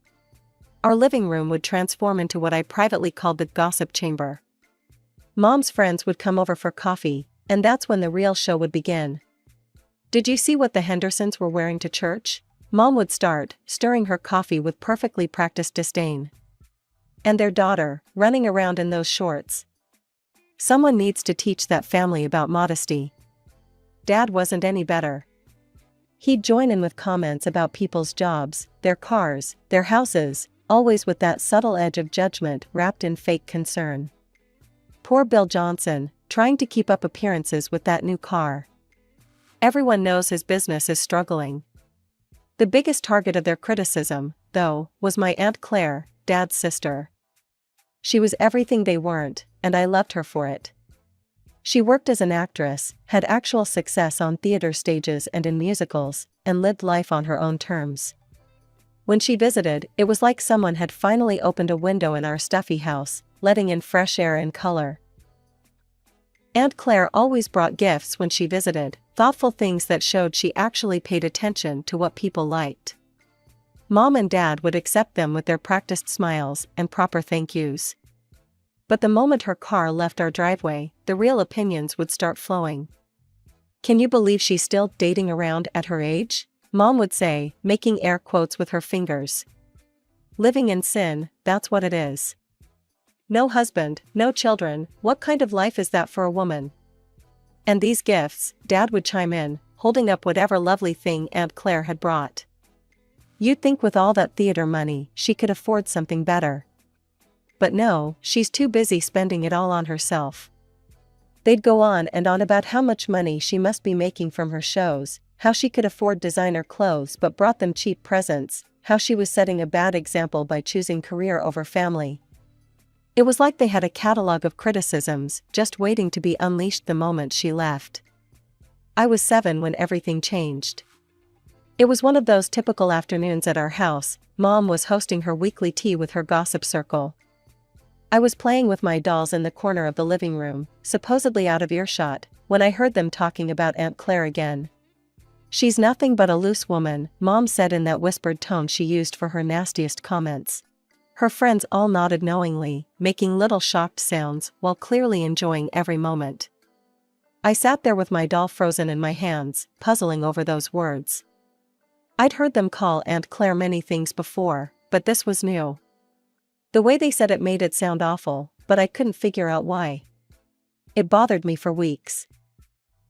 S2: Our living room would transform into what I privately called the gossip chamber. Mom's friends would come over for coffee, and that's when the real show would begin. Did you see what the Hendersons were wearing to church? Mom would start, stirring her coffee with perfectly practiced disdain. And their daughter, running around in those shorts. Someone needs to teach that family about modesty. Dad wasn't any better. He'd join in with comments about people's jobs, their cars, their houses, always with that subtle edge of judgment wrapped in fake concern. Poor Bill Johnson, trying to keep up appearances with that new car. Everyone knows his business is struggling. The biggest target of their criticism, though, was my Aunt Claire, Dad's sister. She was everything they weren't, and I loved her for it. She worked as an actress, had actual success on theater stages and in musicals, and lived life on her own terms. When she visited, it was like someone had finally opened a window in our stuffy house, letting in fresh air and color. Aunt Claire always brought gifts when she visited, thoughtful things that showed she actually paid attention to what people liked. Mom and Dad would accept them with their practiced smiles and proper thank yous. But the moment her car left our driveway, the real opinions would start flowing. "Can you believe she's still dating around at her age?" Mom would say, making air quotes with her fingers. "Living in sin, that's what it is. No husband, no children, what kind of life is that for a woman?" "And these gifts," Dad would chime in, holding up whatever lovely thing Aunt Claire had brought. "You'd think with all that theater money, she could afford something better. But no, she's too busy spending it all on herself." They'd go on and on about how much money she must be making from her shows, how she could afford designer clothes but brought them cheap presents, how she was setting a bad example by choosing career over family. It was like they had a catalog of criticisms just waiting to be unleashed the moment she left. I was 7 when everything changed. It was one of those typical afternoons at our house. Mom was hosting her weekly tea with her gossip circle. I was playing with my dolls in the corner of the living room, supposedly out of earshot, when I heard them talking about Aunt Claire again. "She's nothing but a loose woman," Mom said in that whispered tone she used for her nastiest comments. Her friends all nodded knowingly, making little shocked sounds while clearly enjoying every moment. I sat there with my doll frozen in my hands, puzzling over those words. I'd heard them call Aunt Claire many things before, but this was new. The way they said it made it sound awful, but I couldn't figure out why. It bothered me for weeks.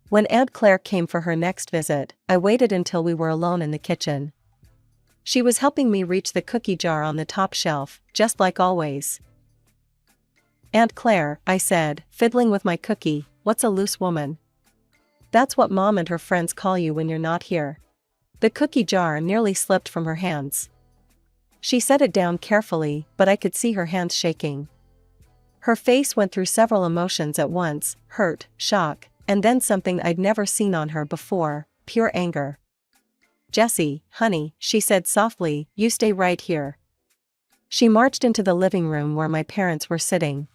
S2: When Aunt Claire came for her next visit, I waited until we were alone in the kitchen. She was helping me reach the cookie jar on the top shelf, just like always. "Aunt Claire," I said, fiddling with my cookie, "what's a loose woman?" "That's what Mom and her friends call you when you're not here." The cookie jar nearly slipped from her hands. She set it down carefully, but I could see her hands shaking. Her face went through several emotions at once: hurt, shock, and then something I'd never seen on her before, pure anger. "Jessie, honey," she said softly, "you stay right here." She marched into the living room where my parents were sitting.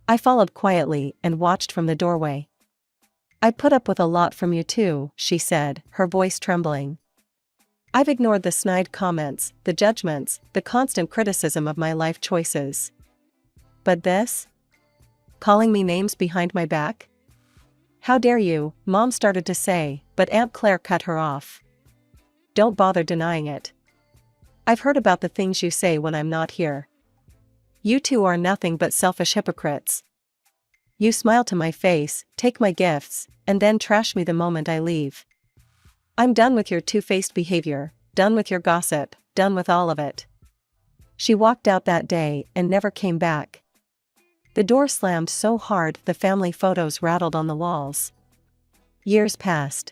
S2: I followed quietly and watched from the doorway. "I put up with a lot from you too," she said, her voice trembling. "I've ignored the snide comments, the judgments, the constant criticism of my life choices. But this? Calling me names behind my back? How dare you?" Mom started to say, but Aunt Claire cut her off. "Don't bother denying it. I've heard about the things you say when I'm not here. You two are nothing but selfish hypocrites. You smile to my face, take my gifts, and then trash me the moment I leave. I'm done with your two-faced behavior, done with your gossip, done with all of it." She walked out that day and never came back. The door slammed so hard the family photos rattled on the walls. Years passed.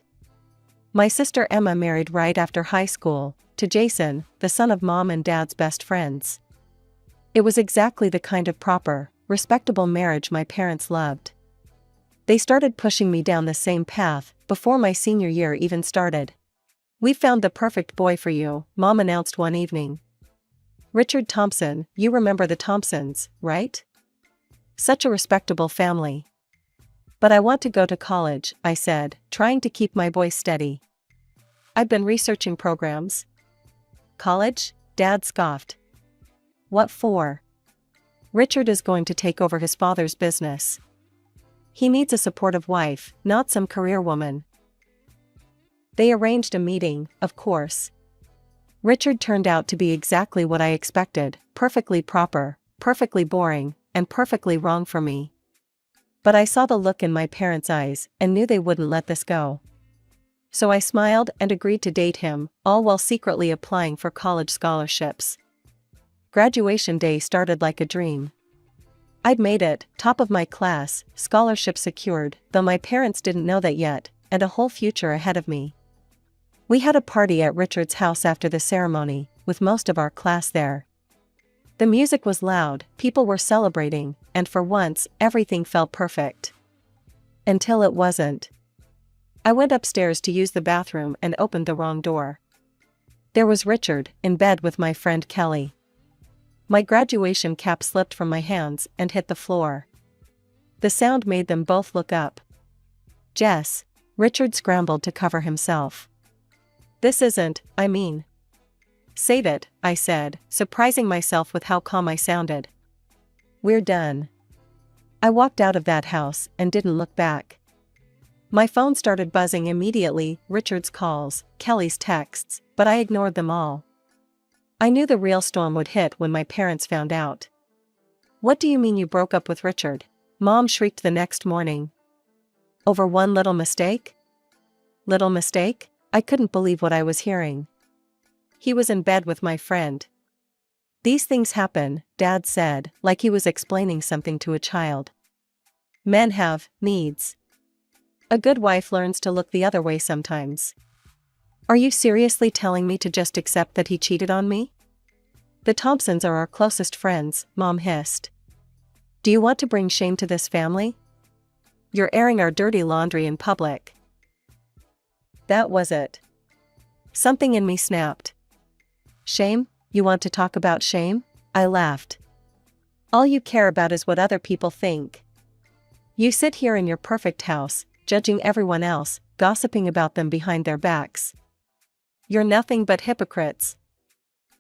S2: My sister Emma married right after high school, to Jason, the son of Mom and Dad's best friends. It was exactly the kind of proper, respectable marriage my parents loved. They started pushing me down the same path before my senior year even started. "We found the perfect boy for you," Mom announced one evening. "Richard Thompson, you remember the Thompsons, right? Such a respectable family." "But I want to go to college," I said, trying to keep my voice steady. "I've been researching programs." "College?" Dad scoffed. "What for?" "Richard is going to take over his father's business. He needs a supportive wife, not some career woman." They arranged a meeting, of course. Richard turned out to be exactly what I expected: perfectly proper, perfectly boring, and perfectly wrong for me. But I saw the look in my parents' eyes and knew they wouldn't let this go. So I smiled and agreed to date him, all while secretly applying for college scholarships. Graduation day started like a dream. I'd made it, top of my class, scholarship secured, though my parents didn't know that yet, and a whole future ahead of me. We had a party at Richard's house after the ceremony, with most of our class there. The music was loud, people were celebrating, and for once, everything felt perfect. Until it wasn't. I went upstairs to use the bathroom and opened the wrong door. There was Richard, in bed with my friend Kelly. My graduation cap slipped from my hands and hit the floor. The sound made them both look up. "Jess," Richard scrambled to cover himself. "This isn't, I mean." "Save it," I said, surprising myself with how calm I sounded. "We're done." I walked out of that house and didn't look back. My phone started buzzing immediately, Richard's calls, Kelly's texts, but I ignored them all. I knew the real storm would hit when my parents found out. "What do you mean you broke up with Richard?" Mom shrieked the next morning. "Over one little mistake?" Little mistake? I couldn't believe what I was hearing. "He was in bed with my friend." "These things happen," Dad said, like he was explaining something to a child. "Men have needs. A good wife learns to look the other way sometimes." "Are you seriously telling me to just accept that he cheated on me?" "The Thompsons are our closest friends," Mom hissed. "Do you want to bring shame to this family? You're airing our dirty laundry in public." That was it. Something in me snapped. "Shame? You want to talk about shame?" I laughed. "All you care about is what other people think. You sit here in your perfect house, judging everyone else, gossiping about them behind their backs. You're nothing but hypocrites."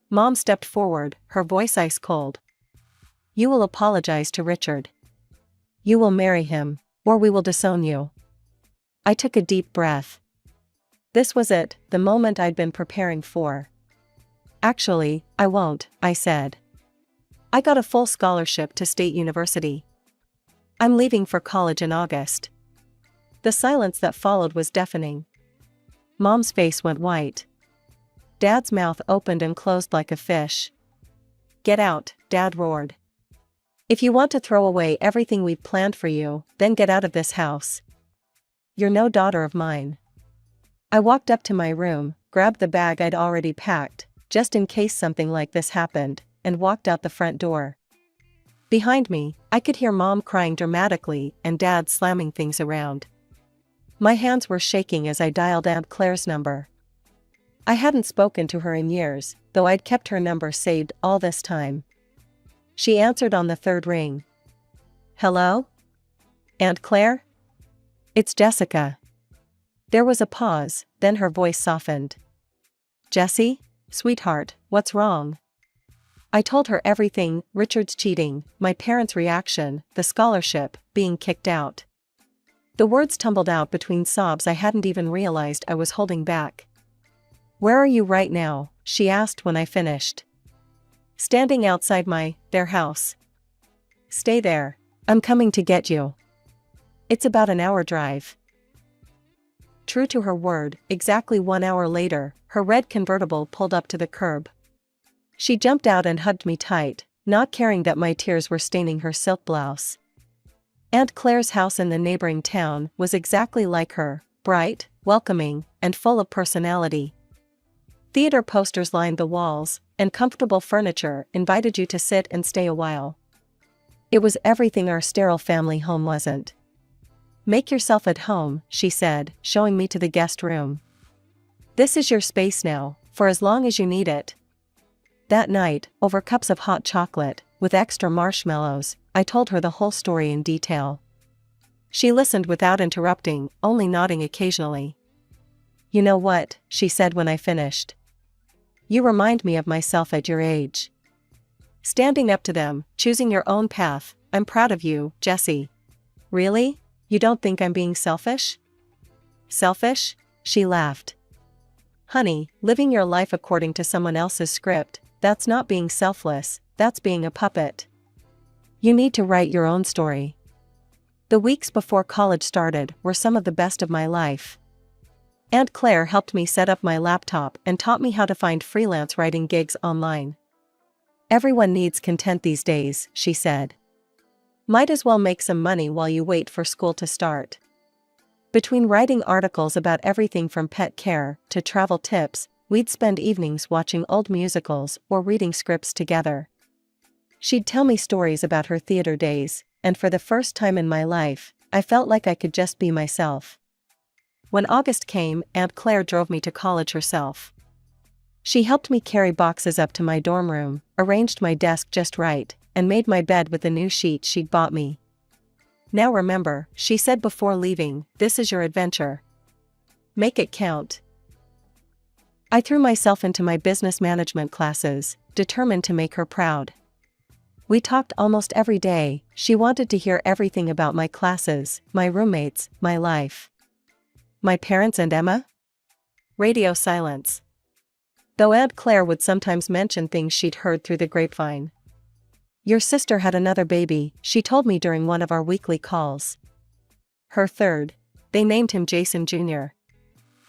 S2: Mom stepped forward, her voice ice cold. "You will apologize to Richard. You will marry him, or we will disown you." I took a deep breath. This was it, the moment I'd been preparing for. "Actually, I won't," I said. "I got a full scholarship to State University. I'm leaving for college in August." The silence that followed was deafening. Mom's face went white. Dad's mouth opened and closed like a fish. "Get out," Dad roared. "If you want to throw away everything we've planned for you, then get out of this house. You're no daughter of mine." I walked up to my room, grabbed the bag I'd already packed, just in case something like this happened, and walked out the front door. Behind me, I could hear Mom crying dramatically and Dad slamming things around. My hands were shaking as I dialed Aunt Claire's number. I hadn't spoken to her in years, though I'd kept her number saved all this time. She answered on the third ring. "Hello? Aunt Claire? It's Jessica." There was a pause, then her voice softened. "Jessie? Sweetheart, what's wrong?" I told her everything, Richard's cheating, my parents' reaction, the scholarship, being kicked out. The words tumbled out between sobs I hadn't even realized I was holding back. "Where are you right now?" she asked when I finished. "Standing outside their house." "Stay there. I'm coming to get you. It's about an hour drive." True to her word, exactly 1 hour later, her red convertible pulled up to the curb. She jumped out and hugged me tight, not caring that my tears were staining her silk blouse. Aunt Claire's house in the neighboring town was exactly like her, bright, welcoming, and full of personality. Theater posters lined the walls, and comfortable furniture invited you to sit and stay a while. It was everything our sterile family home wasn't. "Make yourself at home," she said, showing me to the guest room. "This is your space now, for as long as you need it." That night, over cups of hot chocolate, with extra marshmallows, I told her the whole story in detail. She listened without interrupting, only nodding occasionally. "You know what," she said when I finished. "You remind me of myself at your age. Standing up to them, choosing your own path. I'm proud of you, Jessie." "Really? You don't think I'm being selfish?" "Selfish?" She laughed. "Honey, living your life according to someone else's script, that's not being selfless, that's being a puppet. You need to write your own story." The weeks before college started were some of the best of my life. Aunt Claire helped me set up my laptop and taught me how to find freelance writing gigs online. "Everyone needs content these days," she said. "Might as well make some money while you wait for school to start." Between writing articles about everything from pet care to travel tips, we'd spend evenings watching old musicals or reading scripts together. She'd tell me stories about her theater days, and for the first time in my life, I felt like I could just be myself. When August came, Aunt Claire drove me to college herself. She helped me carry boxes up to my dorm room, arranged my desk just right, and made my bed with the new sheet she'd bought me. "Now remember," she said before leaving, "this is your adventure. Make it count." I threw myself into my business management classes, determined to make her proud. We talked almost every day. She wanted to hear everything about my classes, my roommates, my life. My parents and Emma? Radio silence. Though Aunt Claire would sometimes mention things she'd heard through the grapevine. "Your sister had another baby," she told me during one of our weekly calls. Her third. They named him Jason Jr.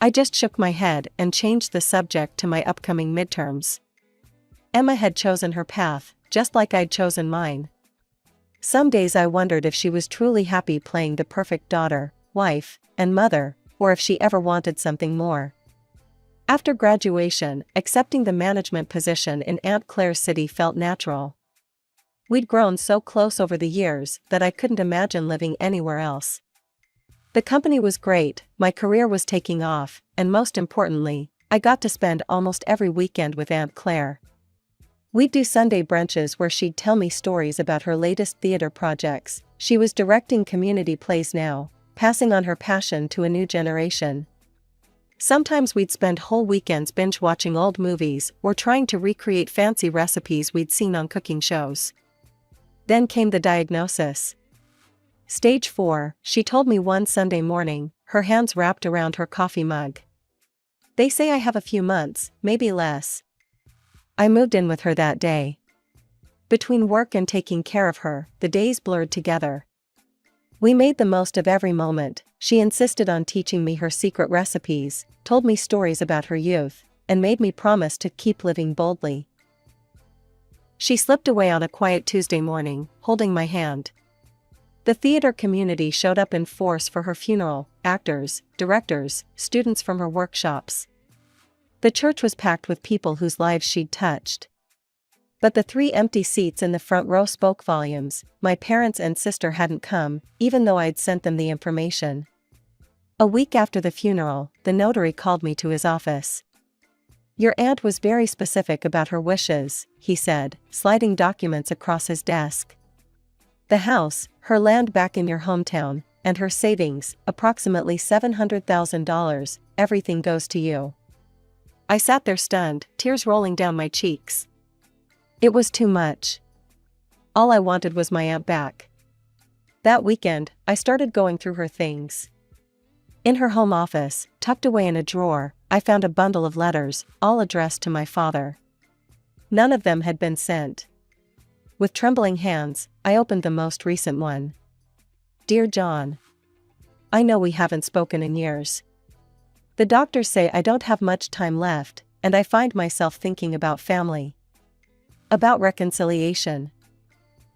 S2: I just shook my head and changed the subject to my upcoming midterms. Emma had chosen her path, just like I'd chosen mine. Some days I wondered if she was truly happy playing the perfect daughter, wife, and mother, or if she ever wanted something more. After graduation, accepting the management position in Aunt Claire's city felt natural. We'd grown so close over the years that I couldn't imagine living anywhere else. The company was great, my career was taking off, and most importantly, I got to spend almost every weekend with Aunt Claire. We'd do Sunday brunches where she'd tell me stories about her latest theater projects. She was directing community plays now, passing on her passion to a new generation. Sometimes we'd spend whole weekends binge-watching old movies or trying to recreate fancy recipes we'd seen on cooking shows. Then came the diagnosis. Stage 4, she told me one Sunday morning, her hands wrapped around her coffee mug. "They say I have a few months, maybe less." I moved in with her that day. Between work and taking care of her, the days blurred together. We made the most of every moment. She insisted on teaching me her secret recipes, told me stories about her youth, and made me promise to keep living boldly. She slipped away on a quiet Tuesday morning, holding my hand. The theater community showed up in force for her funeral: actors, directors, students from her workshops. The church was packed with people whose lives she'd touched. But the 3 empty seats in the front row spoke volumes. My parents and sister hadn't come, even though I'd sent them the information. A week after the funeral, the notary called me to his office. "Your aunt was very specific about her wishes," he said, sliding documents across his desk. "The house, her land back in your hometown, and her savings, approximately $700,000, everything goes to you." I sat there stunned, tears rolling down my cheeks. It was too much. All I wanted was my aunt back. That weekend, I started going through her things. In her home office, tucked away in a drawer, I found a bundle of letters, all addressed to my father. None of them had been sent. With trembling hands, I opened the most recent one. "Dear John, I know we haven't spoken in years. The doctors say I don't have much time left, and I find myself thinking about family. About reconciliation.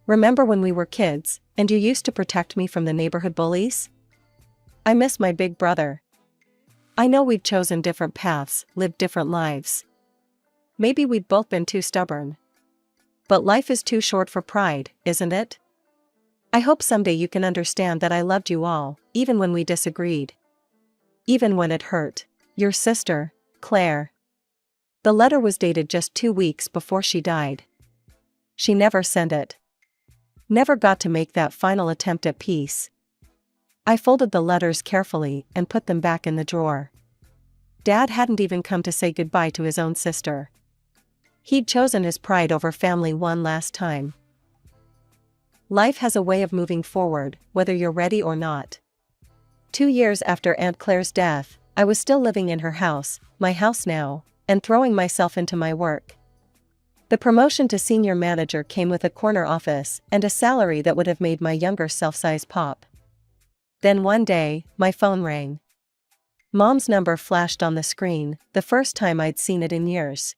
S2: Remember when we were kids, and you used to protect me from the neighborhood bullies? I miss my big brother. I know we've chosen different paths, lived different lives. Maybe we've both been too stubborn. But life is too short for pride, isn't it? I hope someday you can understand that I loved you all, even when we disagreed. Even when it hurt. Your sister, Claire." The letter was dated just 2 weeks before she died. She never sent it. Never got to make that final attempt at peace. I folded the letters carefully and put them back in the drawer. Dad hadn't even come to say goodbye to his own sister. He'd chosen his pride over family one last time. Life has a way of moving forward, whether you're ready or not. 2 years after Aunt Claire's death, I was still living in her house, my house now, and throwing myself into my work. The promotion to senior manager came with a corner office and a salary that would have made my younger self-size pop. Then one day, my phone rang. Mom's number flashed on the screen, the first time I'd seen it in years.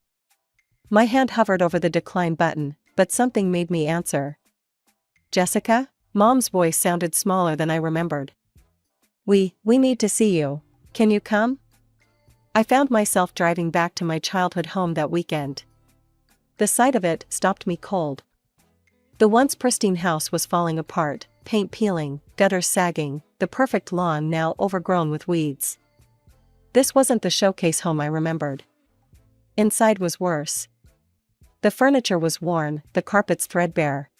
S2: My hand hovered over the decline button, but something made me answer. "Jessica?" Mom's voice sounded smaller than I remembered. We need to see you. Can you come?" I found myself driving back to my childhood home that weekend. The sight of it stopped me cold. The once pristine house was falling apart, paint peeling, gutters sagging, the perfect lawn now overgrown with weeds. This wasn't the showcase home I remembered. Inside was worse. The furniture was worn, the carpets threadbare.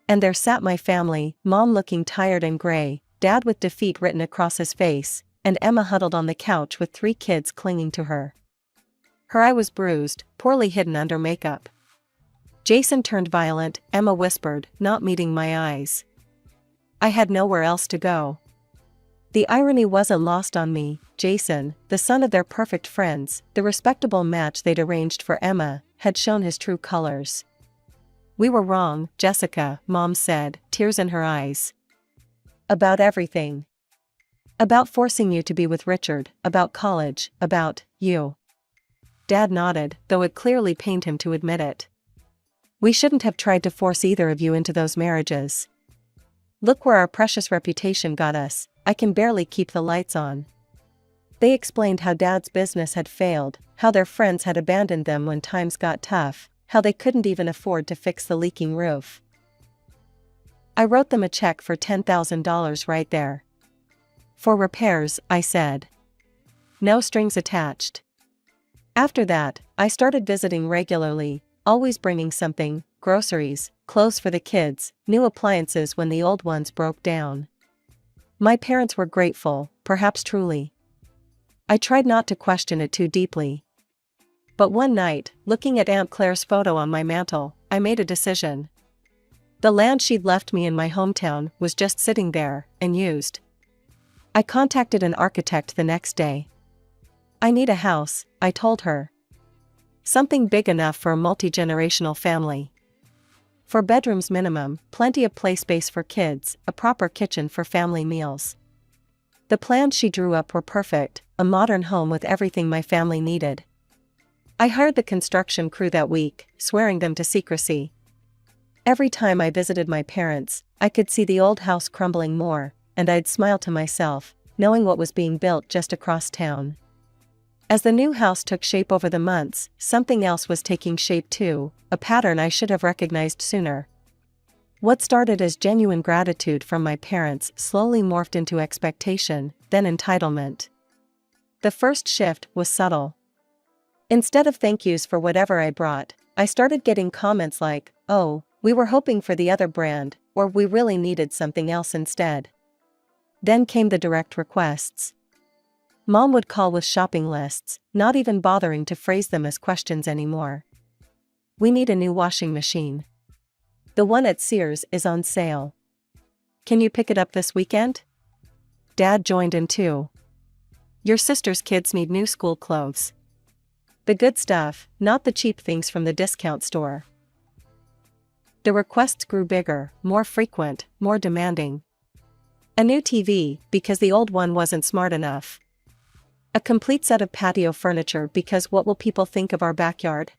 S2: And there sat my family, Mom looking tired and gray, Dad with defeat written across his face, and Emma huddled on the couch with 3 kids clinging to her. Her eye was bruised, poorly hidden under makeup. Jason turned violent, Emma whispered, not meeting my eyes. I had nowhere else to go. The irony wasn't lost on me. Jason, the son of their perfect friends, the respectable match they'd arranged for Emma, had shown his true colors. We were wrong, Jessica, Mom said, tears in her eyes. About everything. About forcing you to be with Richard, about college, about you. Dad nodded, though it clearly pained him to admit it. We shouldn't have tried to force either of you into those marriages. Look where our precious reputation got us. I can barely keep the lights on. They explained how Dad's business had failed, how their friends had abandoned them when times got tough, how they couldn't even afford to fix the leaking roof. I wrote them a check for $10,000 right there. For repairs, I said. No strings attached. After that, I started visiting regularly, always bringing something, groceries, clothes for the kids, new appliances when the old ones broke down. My parents were grateful, perhaps truly. I tried not to question it too deeply. But one night, looking at Aunt Claire's photo on my mantel, I made a decision. The land she'd left me in my hometown was just sitting there, unused. I contacted an architect the next day. I need a house, I told her. Something big enough for a multi-generational family. 4 bedrooms minimum, plenty of play space for kids, a proper kitchen for family meals. The plans she drew up were perfect, a modern home with everything my family needed. I hired the construction crew that week, swearing them to secrecy. Every time I visited my parents, I could see the old house crumbling more, and I'd smile to myself, knowing what was being built just across town. As the new house took shape over the months, something else was taking shape too, a pattern I should have recognized sooner. What started as genuine gratitude from my parents slowly morphed into expectation, then entitlement. The first shift was subtle. Instead of thank yous for whatever I brought, I started getting comments like, "Oh, we were hoping for the other brand," or "We really needed something else instead." Then came the direct requests. Mom would call with shopping lists, not even bothering to phrase them as questions anymore. We need a new washing machine. The one at Sears is on sale. Can you pick it up this weekend? Dad joined in too. Your sister's kids need new school clothes. The good stuff, not the cheap things from the discount store. The requests grew bigger, more frequent, more demanding. A new TV, because the old one wasn't smart enough. A complete set of patio furniture because what will people think of our backyard?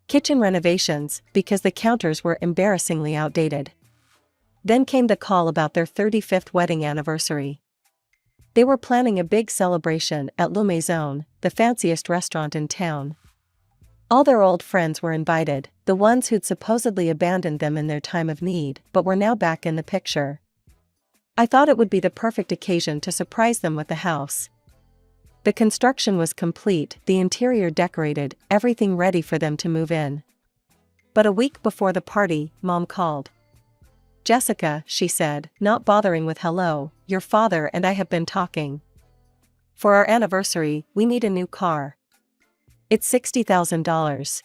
S2: Kitchen renovations, because the counters were embarrassingly outdated. Then came the call about their 35th wedding anniversary. They were planning a big celebration at Le Maison, the fanciest restaurant in town. All their old friends were invited, the ones who'd supposedly abandoned them in their time of need, but were now back in the picture. I thought it would be the perfect occasion to surprise them with the house. The construction was complete, the interior decorated, everything ready for them to move in. But a week before the party, Mom called. Jessica, she said, not bothering with hello, your father and I have been talking. For our anniversary, we need a new car. It's $60,000.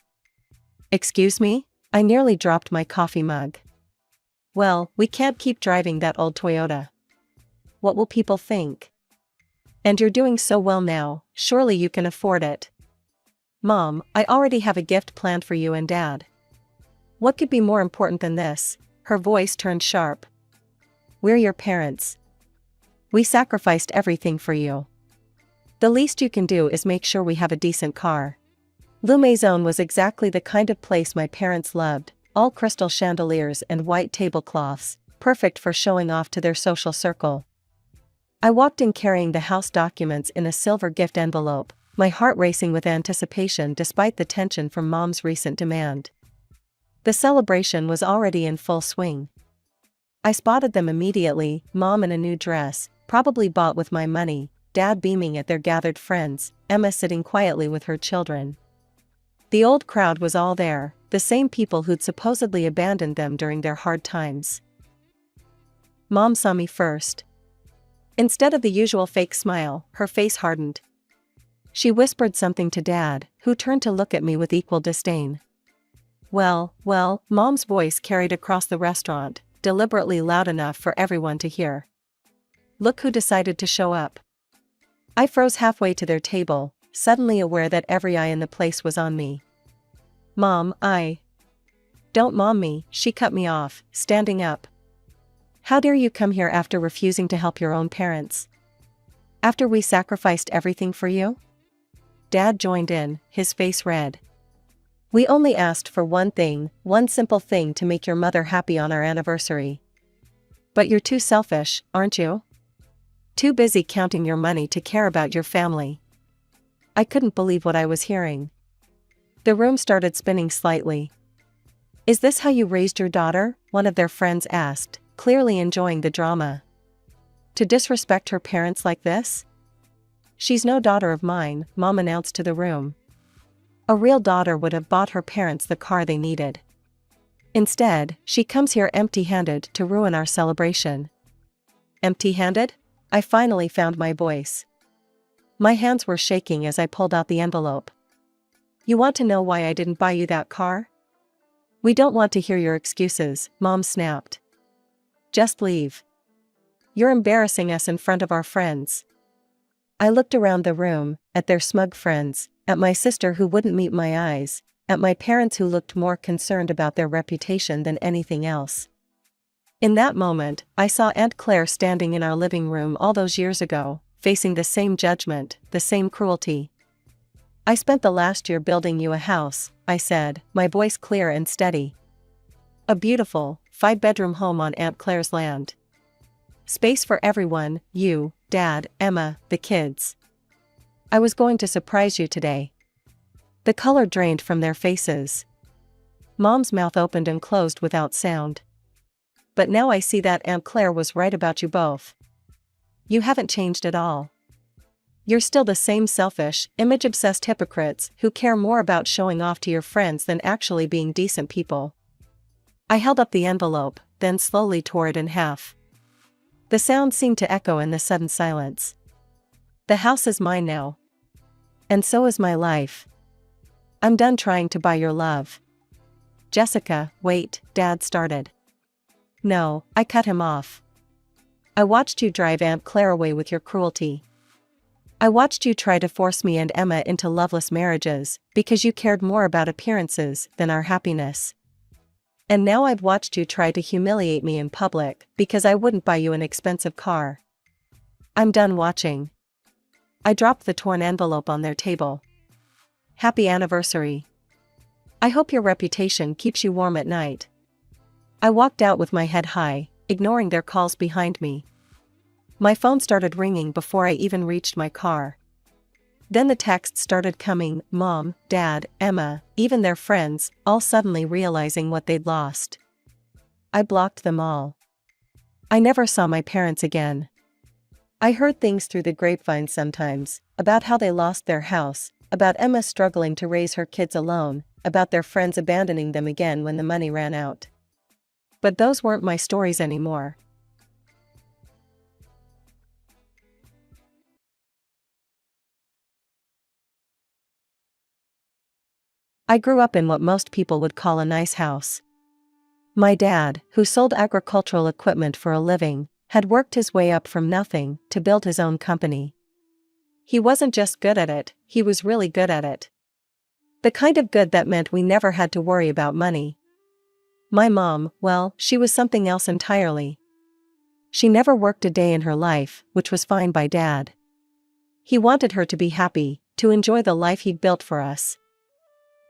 S2: Excuse me? I nearly dropped my coffee mug. Well, we can't keep driving that old Toyota. What will people think? And you're doing so well now, surely you can afford it. Mom, I already have a gift planned for you and Dad. What could be more important than this? Her voice turned sharp. We're your parents. We sacrificed everything for you. The least you can do is make sure we have a decent car. Le Maison was exactly the kind of place my parents loved, all crystal chandeliers and white tablecloths, perfect for showing off to their social circle. I walked in carrying the house documents in a silver gift envelope, my heart racing with anticipation despite the tension from Mom's recent demand. The celebration was already in full swing. I spotted them immediately, Mom in a new dress, probably bought with my money, Dad beaming at their gathered friends, Emma sitting quietly with her children. The old crowd was all there, the same people who'd supposedly abandoned them during their hard times. Mom saw me first. Instead of the usual fake smile, her face hardened. She whispered something to Dad, who turned to look at me with equal disdain. Well, Mom's voice carried across the restaurant, deliberately loud enough for everyone to hear. Look who decided to show up. I froze halfway to their table, suddenly aware that every eye in the place was on me. Mom, Don't mom me, she cut me off, standing up. How dare you come here after refusing to help your own parents? After we sacrificed everything for you? Dad joined in, his face red. We only asked for one thing, one simple thing to make your mother happy on our anniversary. But you're too selfish, aren't you? Too busy counting your money to care about your family. I couldn't believe what I was hearing. The room started spinning slightly. Is this how you raised your daughter? One of their friends asked, clearly enjoying the drama. To disrespect her parents like this? She's no daughter of mine, Mom announced to the room. A real daughter would have bought her parents the car they needed. Instead, she comes here empty-handed to ruin our celebration. Empty-handed? I finally found my voice. My hands were shaking as I pulled out the envelope. You want to know why I didn't buy you that car? We don't want to hear your excuses, Mom snapped. Just leave. You're embarrassing us in front of our friends. I looked around the room, at their smug friends, at my sister who wouldn't meet my eyes, at my parents who looked more concerned about their reputation than anything else. In that moment, I saw Aunt Claire standing in our living room all those years ago, facing the same judgment, the same cruelty. I spent the last year building you a house, I said, my voice clear and steady. A beautiful, 5-bedroom home on Aunt Claire's land. Space for everyone, you, Dad, Emma, the kids. I was going to surprise you today. The color drained from their faces. Mom's mouth opened and closed without sound. But now I see that Aunt Claire was right about you both. You haven't changed at all. You're still the same selfish, image-obsessed hypocrites who care more about showing off to your friends than actually being decent people. I held up the envelope, then slowly tore it in half. The sound seemed to echo in the sudden silence. The house is mine now. And so is my life. I'm done trying to buy your love. Jessica, wait, Dad started. No, I cut him off. I watched you drive Aunt Claire away with your cruelty. I watched you try to force me and Emma into loveless marriages, because you cared more about appearances than our happiness. And now I've watched you try to humiliate me in public, because I wouldn't buy you an expensive car. I'm done watching. I dropped the torn envelope on their table. Happy anniversary. I hope your reputation keeps you warm at night. I walked out with my head high, ignoring their calls behind me. My phone started ringing before I even reached my car. Then the texts started coming, Mom, Dad, Emma, even their friends, all suddenly realizing what they'd lost. I blocked them all. I never saw my parents again. I heard things through the grapevine sometimes, about how they lost their house, about Emma struggling to raise her kids alone, about their friends abandoning them again when the money ran out. But those weren't my stories anymore. I grew up in what most people would call a nice house. My dad, who sold agricultural equipment for a living, had worked his way up from nothing to build his own company. He wasn't just good at it, he was really good at it. The kind of good that meant we never had to worry about money. My mom, well, she was something else entirely. She never worked a day in her life, which was fine by Dad. He wanted her to be happy, to enjoy the life he'd built for us.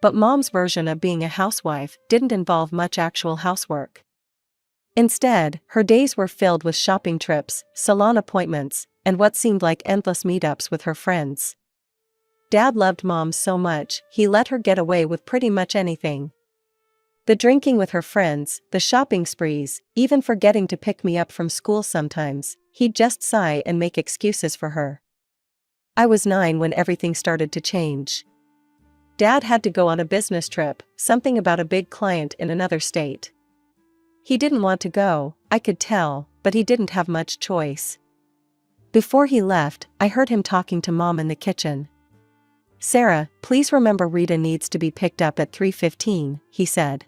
S2: But Mom's version of being a housewife didn't involve much actual housework. Instead, her days were filled with shopping trips, salon appointments, and what seemed like endless meetups with her friends. Dad loved Mom so much, he let her get away with pretty much anything. The drinking with her friends, the shopping sprees, even forgetting to pick me up from school sometimes, he'd just sigh and make excuses for her. I was 9 when everything started to change. Dad had to go on a business trip, something about a big client in another state. He didn't want to go, I could tell, but he didn't have much choice. Before he left, I heard him talking to Mom in the kitchen. "Sarah, please remember Rita needs to be picked up at 3:15, he said.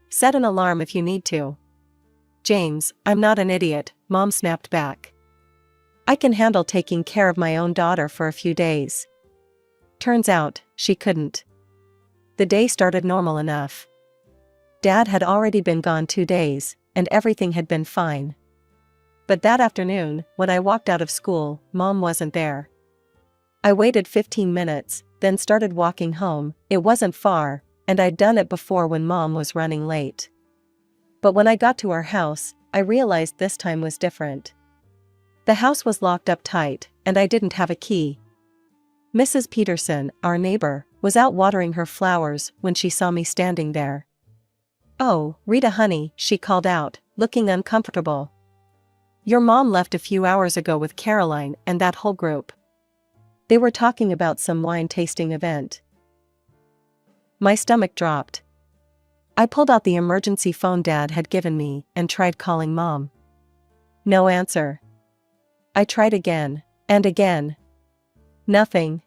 S2: "Set an alarm if you need to." "James, I'm not an idiot," Mom snapped back. "I can handle taking care of my own daughter for a few days." Turns out, she couldn't. The day started normal enough. Dad had already been gone 2 days, and everything had been fine. But that afternoon, when I walked out of school, Mom wasn't there. I waited 15 minutes, then started walking home. It wasn't far, and I'd done it before when Mom was running late. But when I got to our house, I realized this time was different. The house was locked up tight, and I didn't have a key. Mrs. Peterson, our neighbor, was out watering her flowers when she saw me standing there. "Oh, Rita honey," she called out, looking uncomfortable. "Your mom left a few hours ago with Caroline and that whole group. They were talking about some wine tasting event." My stomach dropped. I pulled out the emergency phone Dad had given me and tried calling Mom. No answer. I tried again, and again. Nothing.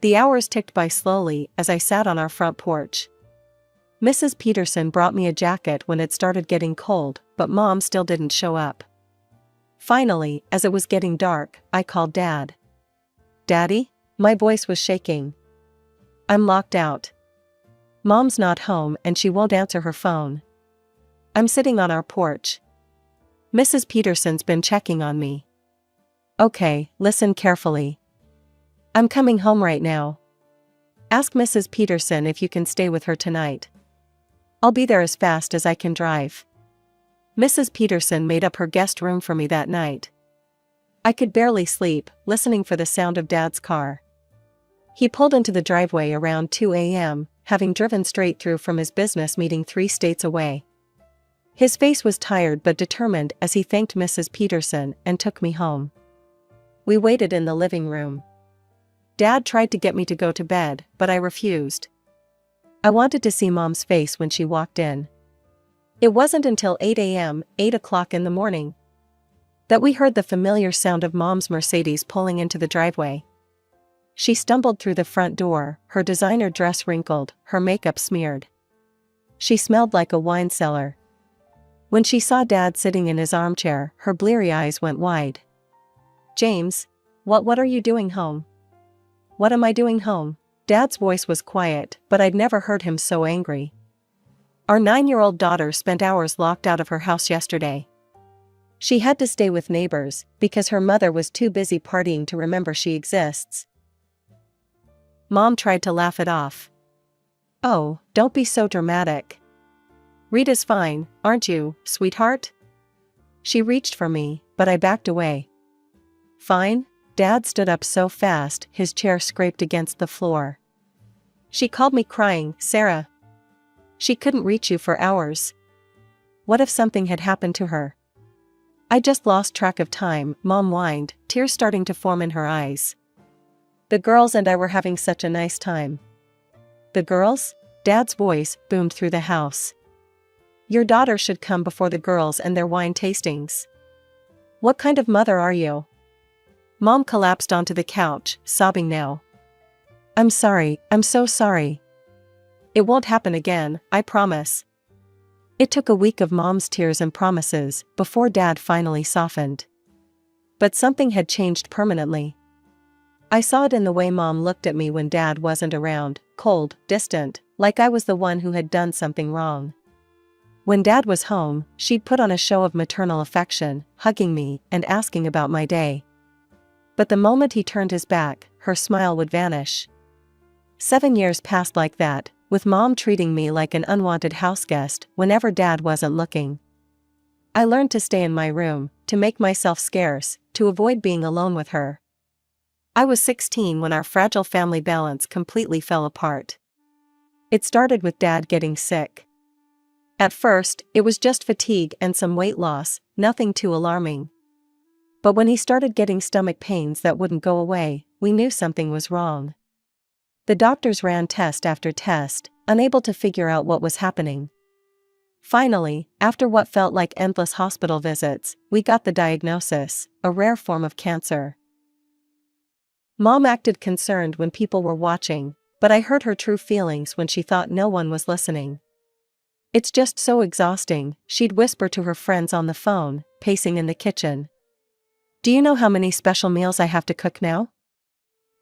S2: The hours ticked by slowly as I sat on our front porch. Mrs. Peterson brought me a jacket when it started getting cold, but Mom still didn't show up. Finally, as it was getting dark, I called Dad. "Daddy?" My voice was shaking. "I'm locked out. Mom's not home and she won't answer her phone. I'm sitting on our porch. Mrs. Peterson's been checking on me." "Okay, listen carefully. I'm coming home right now. Ask Mrs. Peterson if you can stay with her tonight. I'll be there as fast as I can drive." Mrs. Peterson made up her guest room for me that night. I could barely sleep, listening for the sound of Dad's car. He pulled into the driveway around 2 a.m., having driven straight through from his business meeting 3 states away. His face was tired but determined as he thanked Mrs. Peterson and took me home. We waited in the living room. Dad tried to get me to go to bed, but I refused. I wanted to see Mom's face when she walked in. It wasn't until 8 a.m., 8 o'clock in the morning, that we heard the familiar sound of Mom's Mercedes pulling into the driveway. She stumbled through the front door, her designer dress wrinkled, her makeup smeared. She smelled like a wine cellar. When she saw Dad sitting in his armchair, her bleary eyes went wide. "James, what are you doing home?" "What am I doing home?" Dad's voice was quiet, but I'd never heard him so angry. "Our 9-year-old daughter spent hours locked out of her house yesterday. She had to stay with neighbors, because her mother was too busy partying to remember she exists." Mom tried to laugh it off. "Oh, don't be so dramatic. Rita's fine, aren't you, sweetheart?" She reached for me, but I backed away. "Fine?" Dad stood up so fast his chair scraped against the floor. "She called me crying, Sarah. She couldn't reach you for hours. What if something had happened to her?" "I just lost track of time," Mom whined, tears starting to form in her eyes. "The girls and I were having such a nice time." "The girls?" Dad's voice boomed through the house. "Your daughter should come before the girls and their wine tastings. What kind of mother are you?" Mom collapsed onto the couch, sobbing now. "I'm sorry, I'm so sorry. It won't happen again, I promise." It took a week of Mom's tears and promises before Dad finally softened. But something had changed permanently. I saw it in the way Mom looked at me when Dad wasn't around, cold, distant, like I was the one who had done something wrong. When Dad was home, she'd put on a show of maternal affection, hugging me and asking about my day. But the moment he turned his back, her smile would vanish. 7 years passed like that, with Mom treating me like an unwanted houseguest whenever Dad wasn't looking. I learned to stay in my room, to make myself scarce, to avoid being alone with her. I was 16 when our fragile family balance completely fell apart. It started with Dad getting sick. At first, it was just fatigue and some weight loss, nothing too alarming. But when he started getting stomach pains that wouldn't go away, we knew something was wrong. The doctors ran test after test, unable to figure out what was happening. Finally, after what felt like endless hospital visits, we got the diagnosis: a rare form of cancer. Mom acted concerned when people were watching, but I heard her true feelings when she thought no one was listening. "It's just so exhausting," she'd whisper to her friends on the phone, pacing in the kitchen. "Do you know how many special meals I have to cook now?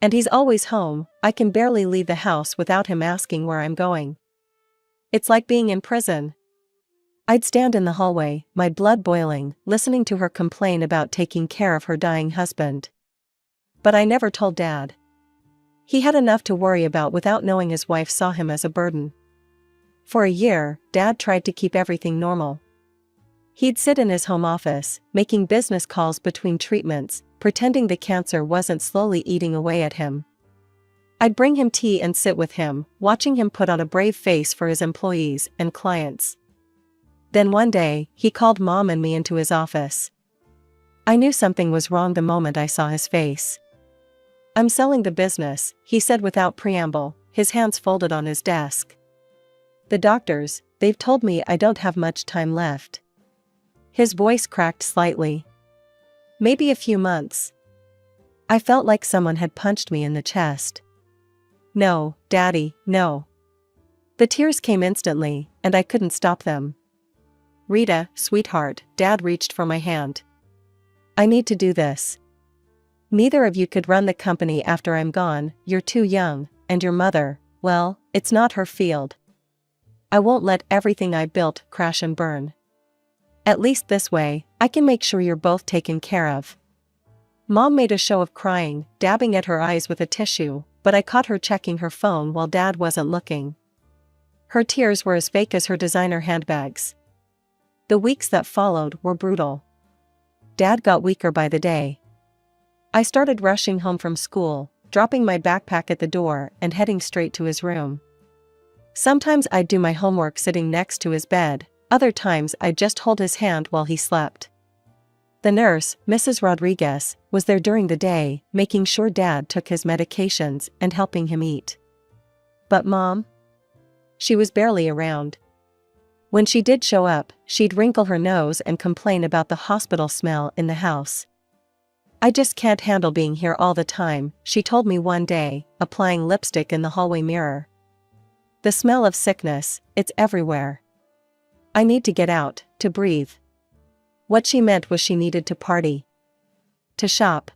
S2: And he's always home, I can barely leave the house without him asking where I'm going. It's like being in prison." I'd stand in the hallway, my blood boiling, listening to her complain about taking care of her dying husband. But I never told Dad. He had enough to worry about without knowing his wife saw him as a burden. For a year, Dad tried to keep everything normal. He'd sit in his home office, making business calls between treatments, pretending the cancer wasn't slowly eating away at him. I'd bring him tea and sit with him, watching him put on a brave face for his employees and clients. Then one day, he called Mom and me into his office. I knew something was wrong the moment I saw his face. "I'm selling the business," he said without preamble, his hands folded on his desk. "The doctors, they've told me I don't have much time left." His voice cracked slightly. "Maybe a few months." I felt like someone had punched me in the chest. "No, Daddy, no." The tears came instantly, and I couldn't stop them. "Rita, sweetheart," Dad reached for my hand. "I need to do this. Neither of you could run the company after I'm gone, you're too young, and your mother, well, it's not her field. I won't let everything I built crash and burn. At least this way, I can make sure you're both taken care of." Mom made a show of crying, dabbing at her eyes with a tissue, but I caught her checking her phone while Dad wasn't looking. Her tears were as fake as her designer handbags. The weeks that followed were brutal. Dad got weaker by the day. I started rushing home from school, dropping my backpack at the door and heading straight to his room. Sometimes I'd do my homework sitting next to his bed, other times I'd just hold his hand while he slept. The nurse, Mrs. Rodriguez, was there during the day, making sure Dad took his medications and helping him eat. But Mom? She was barely around. When she did show up, she'd wrinkle her nose and complain about the hospital smell in the house. "I just can't handle being here all the time," she told me one day, applying lipstick in the hallway mirror. "The smell of sickness, it's everywhere. I need to get out, to breathe." What she meant was she needed to party. To shop.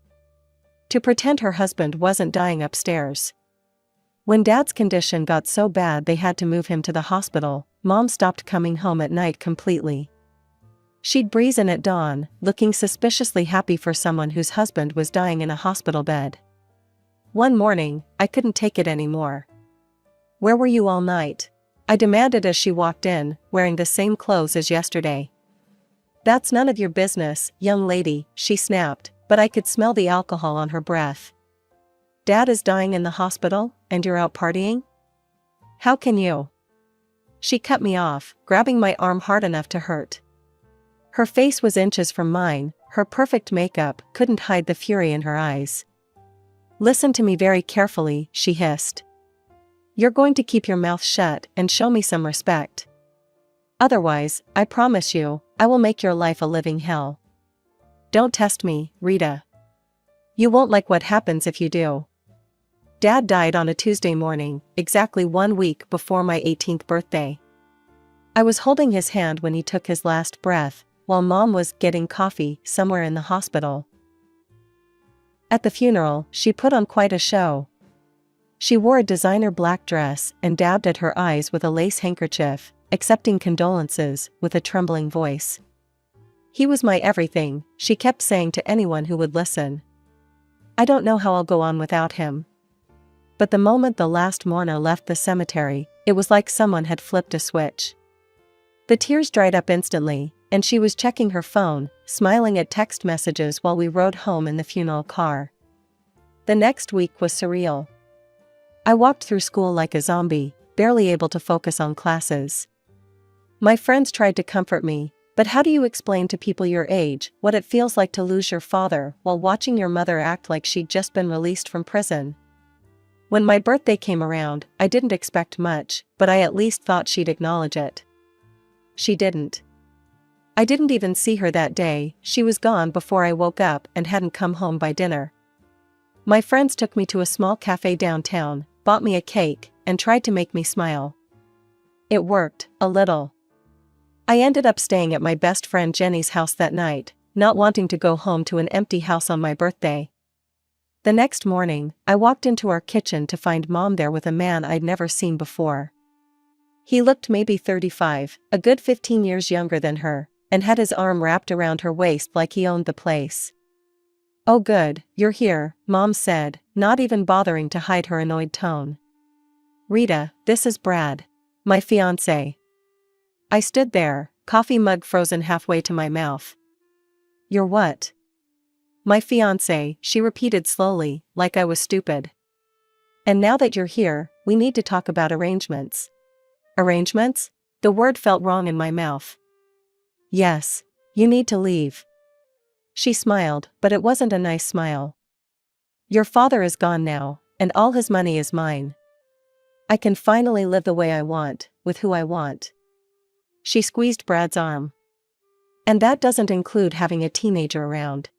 S2: To pretend her husband wasn't dying upstairs. When Dad's condition got so bad they had to move him to the hospital, Mom stopped coming home at night completely. She'd breeze in at dawn, looking suspiciously happy for someone whose husband was dying in a hospital bed. One morning, I couldn't take it anymore. "Where were you all night?" I demanded as she walked in, wearing the same clothes as yesterday. "That's none of your business, young lady," she snapped, but I could smell the alcohol on her breath. "Dad is dying in the hospital, and you're out partying? How can you?" She cut me off, grabbing my arm hard enough to hurt. Her face was inches from mine, her perfect makeup couldn't hide the fury in her eyes. "Listen to me very carefully," she hissed. "You're going to keep your mouth shut and show me some respect. Otherwise, I promise you, I will make your life a living hell. Don't test me, Rita. You won't like what happens if you do." Dad died on a Tuesday morning, exactly 1 week before my 18th birthday. I was holding his hand when he took his last breath, while Mom was getting coffee somewhere in the hospital. At the funeral, she put on quite a show. She wore a designer black dress and dabbed at her eyes with a lace handkerchief, accepting condolences with a trembling voice. "He was my everything," she kept saying to anyone who would listen. "I don't know how I'll go on without him." But the moment the last mourner left the cemetery, it was like someone had flipped a switch. The tears dried up instantly, and she was checking her phone, smiling at text messages while we rode home in the funeral car. The next week was surreal. I walked through school like a zombie, barely able to focus on classes. My friends tried to comfort me, but how do you explain to people your age what it feels like to lose your father while watching your mother act like she'd just been released from prison? When my birthday came around, I didn't expect much, but I at least thought she'd acknowledge it. She didn't. I didn't even see her that day. She was gone before I woke up and hadn't come home by dinner. My friends took me to a small cafe downtown, bought me a cake, and tried to make me smile. It worked, a little. I ended up staying at my best friend Jenny's house that night, not wanting to go home to an empty house on my birthday. The next morning, I walked into our kitchen to find Mom there with a man I'd never seen before. He looked maybe 35, a good 15 years younger than her, and had his arm wrapped around her waist like he owned the place. "Oh good, you're here," Mom said, not even bothering to hide her annoyed tone. "Rita, this is Brad. My fiancé." I stood there, coffee mug frozen halfway to my mouth. "You're what?" "My fiancé," she repeated slowly, like I was stupid. "And now that you're here, we need to talk about arrangements." "Arrangements?" The word felt wrong in my mouth. "Yes. You need to leave." She smiled, but it wasn't a nice smile. "Your father is gone now, and all his money is mine. I can finally live the way I want, with who I want." She squeezed Brad's arm. "And that doesn't include having a teenager around."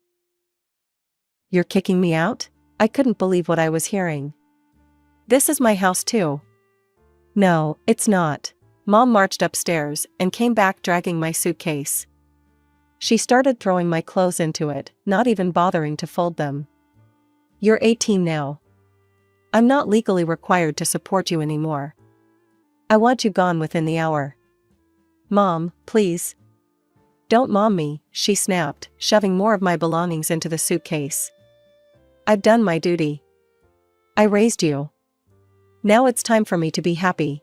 S2: "You're kicking me out?" I couldn't believe what I was hearing. "This is my house too." "No, it's not." Mom marched upstairs and came back dragging my suitcase. She started throwing my clothes into it, not even bothering to fold them. "You're 18 now. I'm not legally required to support you anymore. I want you gone within the hour." "Mom, please." "Don't mom me," she snapped, shoving more of my belongings into the suitcase. "I've done my duty. I raised you. Now it's time for me to be happy."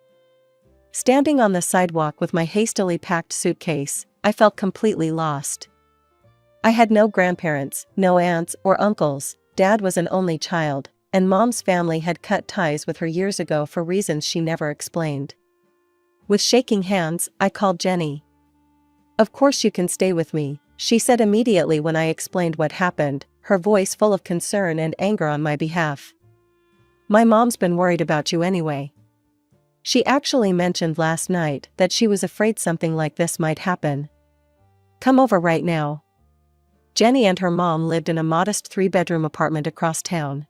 S2: Standing on the sidewalk with my hastily packed suitcase, I felt completely lost. I had no grandparents, no aunts or uncles. Dad was an only child, and Mom's family had cut ties with her years ago for reasons she never explained. With shaking hands, I called Jenny. "Of course you can stay with me," she said immediately when I explained what happened, her voice full of concern and anger on my behalf. "My mom's been worried about you anyway. She actually mentioned last night that she was afraid something like this might happen. Come over right now." Jenny and her mom lived in a modest 3-bedroom apartment across town.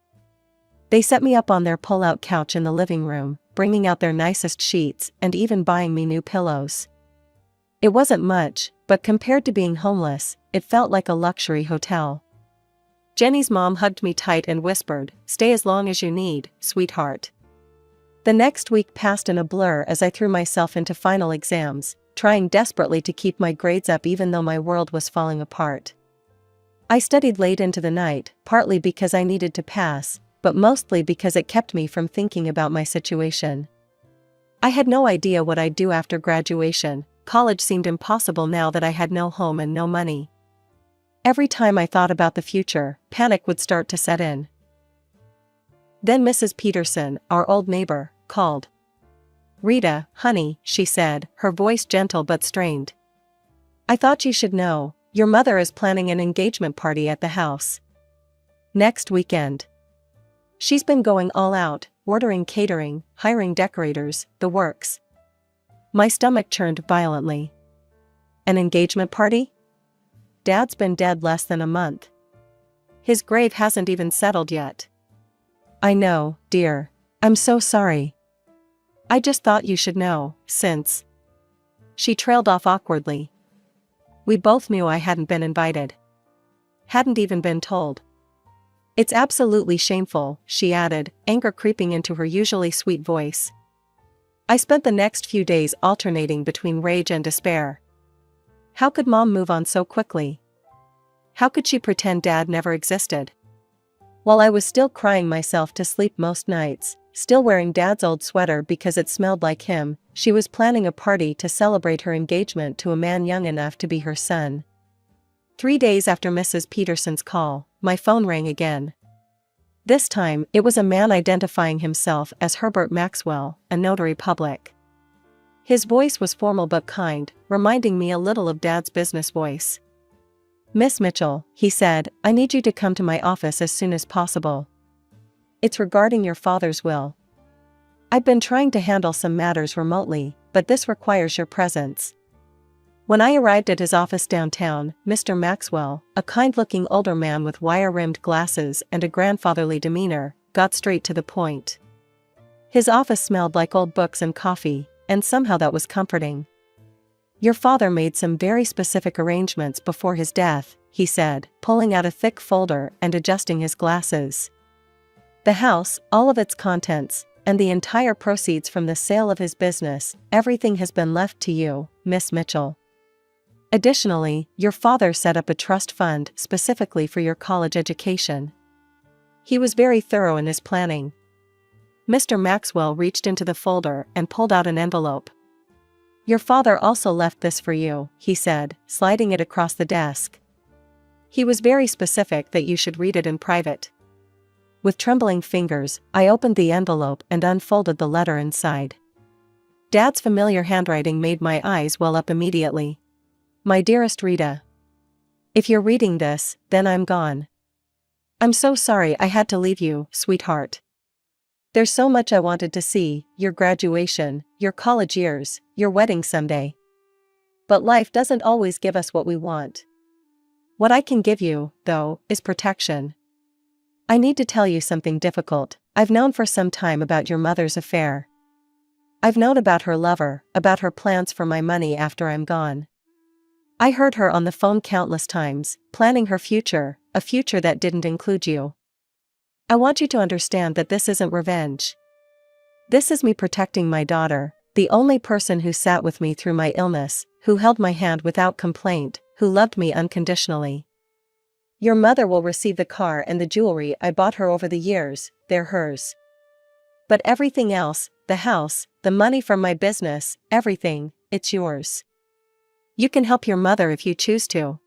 S2: They set me up on their pull-out couch in the living room, bringing out their nicest sheets and even buying me new pillows. It wasn't much, but compared to being homeless, it felt like a luxury hotel. Jenny's mom hugged me tight and whispered, "Stay as long as you need, sweetheart." The next week passed in a blur as I threw myself into final exams, trying desperately to keep my grades up even though my world was falling apart. I studied late into the night, partly because I needed to pass, but mostly because it kept me from thinking about my situation. I had no idea what I'd do after graduation. College seemed impossible now that I had no home and no money. Every time I thought about the future, panic would start to set in. Then Mrs. Peterson, our old neighbor, called. "Rita, honey," she said, her voice gentle but strained. "I thought you should know, your mother is planning an engagement party at the house. Next weekend. She's been going all out, ordering catering, hiring decorators, the works." My stomach churned violently. An engagement party? Dad's been dead less than a month. His grave hasn't even settled yet. "I know, dear. I'm so sorry. I just thought you should know, since..." She trailed off awkwardly. We both knew I hadn't been invited. Hadn't even been told. "It's absolutely shameful," she added, anger creeping into her usually sweet voice. I spent the next few days alternating between rage and despair. How could Mom move on so quickly? How could she pretend Dad never existed? While I was still crying myself to sleep most nights, still wearing Dad's old sweater because it smelled like him, she was planning a party to celebrate her engagement to a man young enough to be her son. 3 days after Mrs. Peterson's call, my phone rang again. This time, it was a man identifying himself as Herbert Maxwell, a notary public. His voice was formal but kind, reminding me a little of Dad's business voice. "Miss Mitchell," he said, "I need you to come to my office as soon as possible. It's regarding your father's will. I've been trying to handle some matters remotely, but this requires your presence." When I arrived at his office downtown, Mr. Maxwell, a kind-looking older man with wire-rimmed glasses and a grandfatherly demeanor, got straight to the point. His office smelled like old books and coffee, and somehow that was comforting. "Your father made some very specific arrangements before his death," he said, pulling out a thick folder and adjusting his glasses. "The house, all of its contents, and the entire proceeds from the sale of his business, everything has been left to you, Miss Mitchell. Additionally, your father set up a trust fund specifically for your college education. He was very thorough in his planning." Mr. Maxwell reached into the folder and pulled out an envelope. "Your father also left this for you," he said, sliding it across the desk. "He was very specific that you should read it in private." With trembling fingers, I opened the envelope and unfolded the letter inside. Dad's familiar handwriting made my eyes well up immediately. "My dearest Rita. If you're reading this, then I'm gone. I'm so sorry I had to leave you, sweetheart. There's so much I wanted to see, your graduation, your college years, your wedding someday. But life doesn't always give us what we want. What I can give you, though, is protection. I need to tell you something difficult. I've known for some time about your mother's affair. I've known about her lover, about her plans for my money after I'm gone. I heard her on the phone countless times, planning her future, a future that didn't include you. I want you to understand that this isn't revenge. This is me protecting my daughter, the only person who sat with me through my illness, who held my hand without complaint, who loved me unconditionally. Your mother will receive the car and the jewelry I bought her over the years, they're hers. But everything else, the house, the money from my business, everything, it's yours. You can help your mother if you choose to.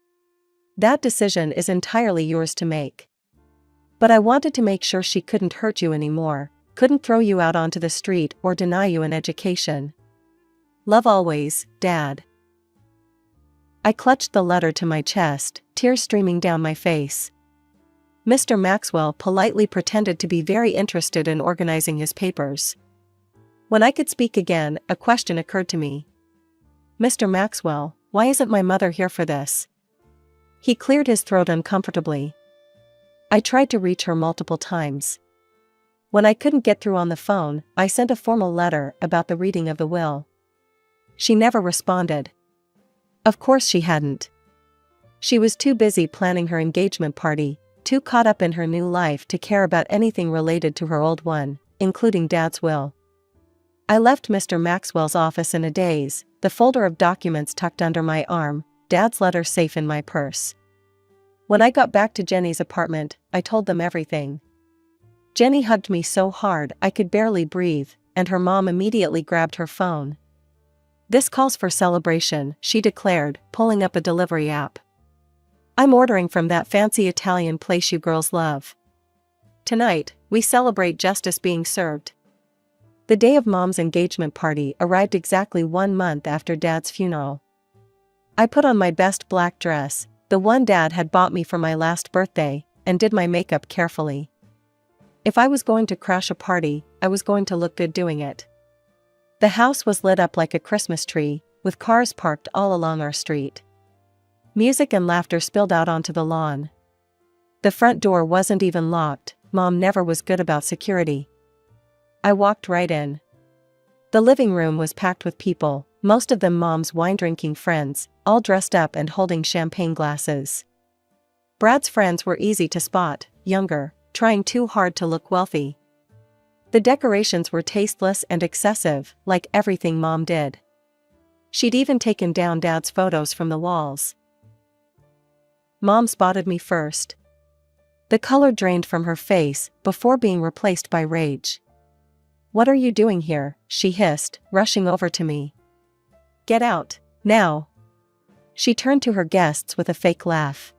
S2: That decision is entirely yours to make. But I wanted to make sure she couldn't hurt you anymore, couldn't throw you out onto the street or deny you an education. Love always, Dad." I clutched the letter to my chest, tears streaming down my face. Mr. Maxwell politely pretended to be very interested in organizing his papers. When I could speak again, a question occurred to me. "Mr. Maxwell, why isn't my mother here for this?" He cleared his throat uncomfortably. "I tried to reach her multiple times. When I couldn't get through on the phone, I sent a formal letter about the reading of the will. She never responded. Of course she hadn't. She was too busy planning her engagement party, too caught up in her new life to care about anything related to her old one, including Dad's will. I left Mr. Maxwell's office in a daze, the folder of documents tucked under my arm, Dad's letter safe in my purse. When I got back to Jenny's apartment, I told them everything. Jenny hugged me so hard I could barely breathe, and her mom immediately grabbed her phone. "This calls for celebration," she declared, pulling up a delivery app. "I'm ordering from that fancy Italian place you girls love. Tonight, we celebrate justice being served." The day of Mom's engagement party arrived exactly 1 month after Dad's funeral. I put on my best black dress, the one Dad had bought me for my last birthday, and did my makeup carefully. If I was going to crash a party, I was going to look good doing it. The house was lit up like a Christmas tree, with cars parked all along our street. Music and laughter spilled out onto the lawn. The front door wasn't even locked. Mom never was good about security. I walked right in. The living room was packed with people, most of them Mom's wine-drinking friends, all dressed up and holding champagne glasses. Brad's friends were easy to spot, younger, trying too hard to look wealthy. The decorations were tasteless and excessive, like everything Mom did. She'd even taken down Dad's photos from the walls. Mom spotted me first. The color drained from her face, before being replaced by rage. "What are you doing here?" she hissed, rushing over to me. "Get out, now." She turned to her guests with a fake laugh.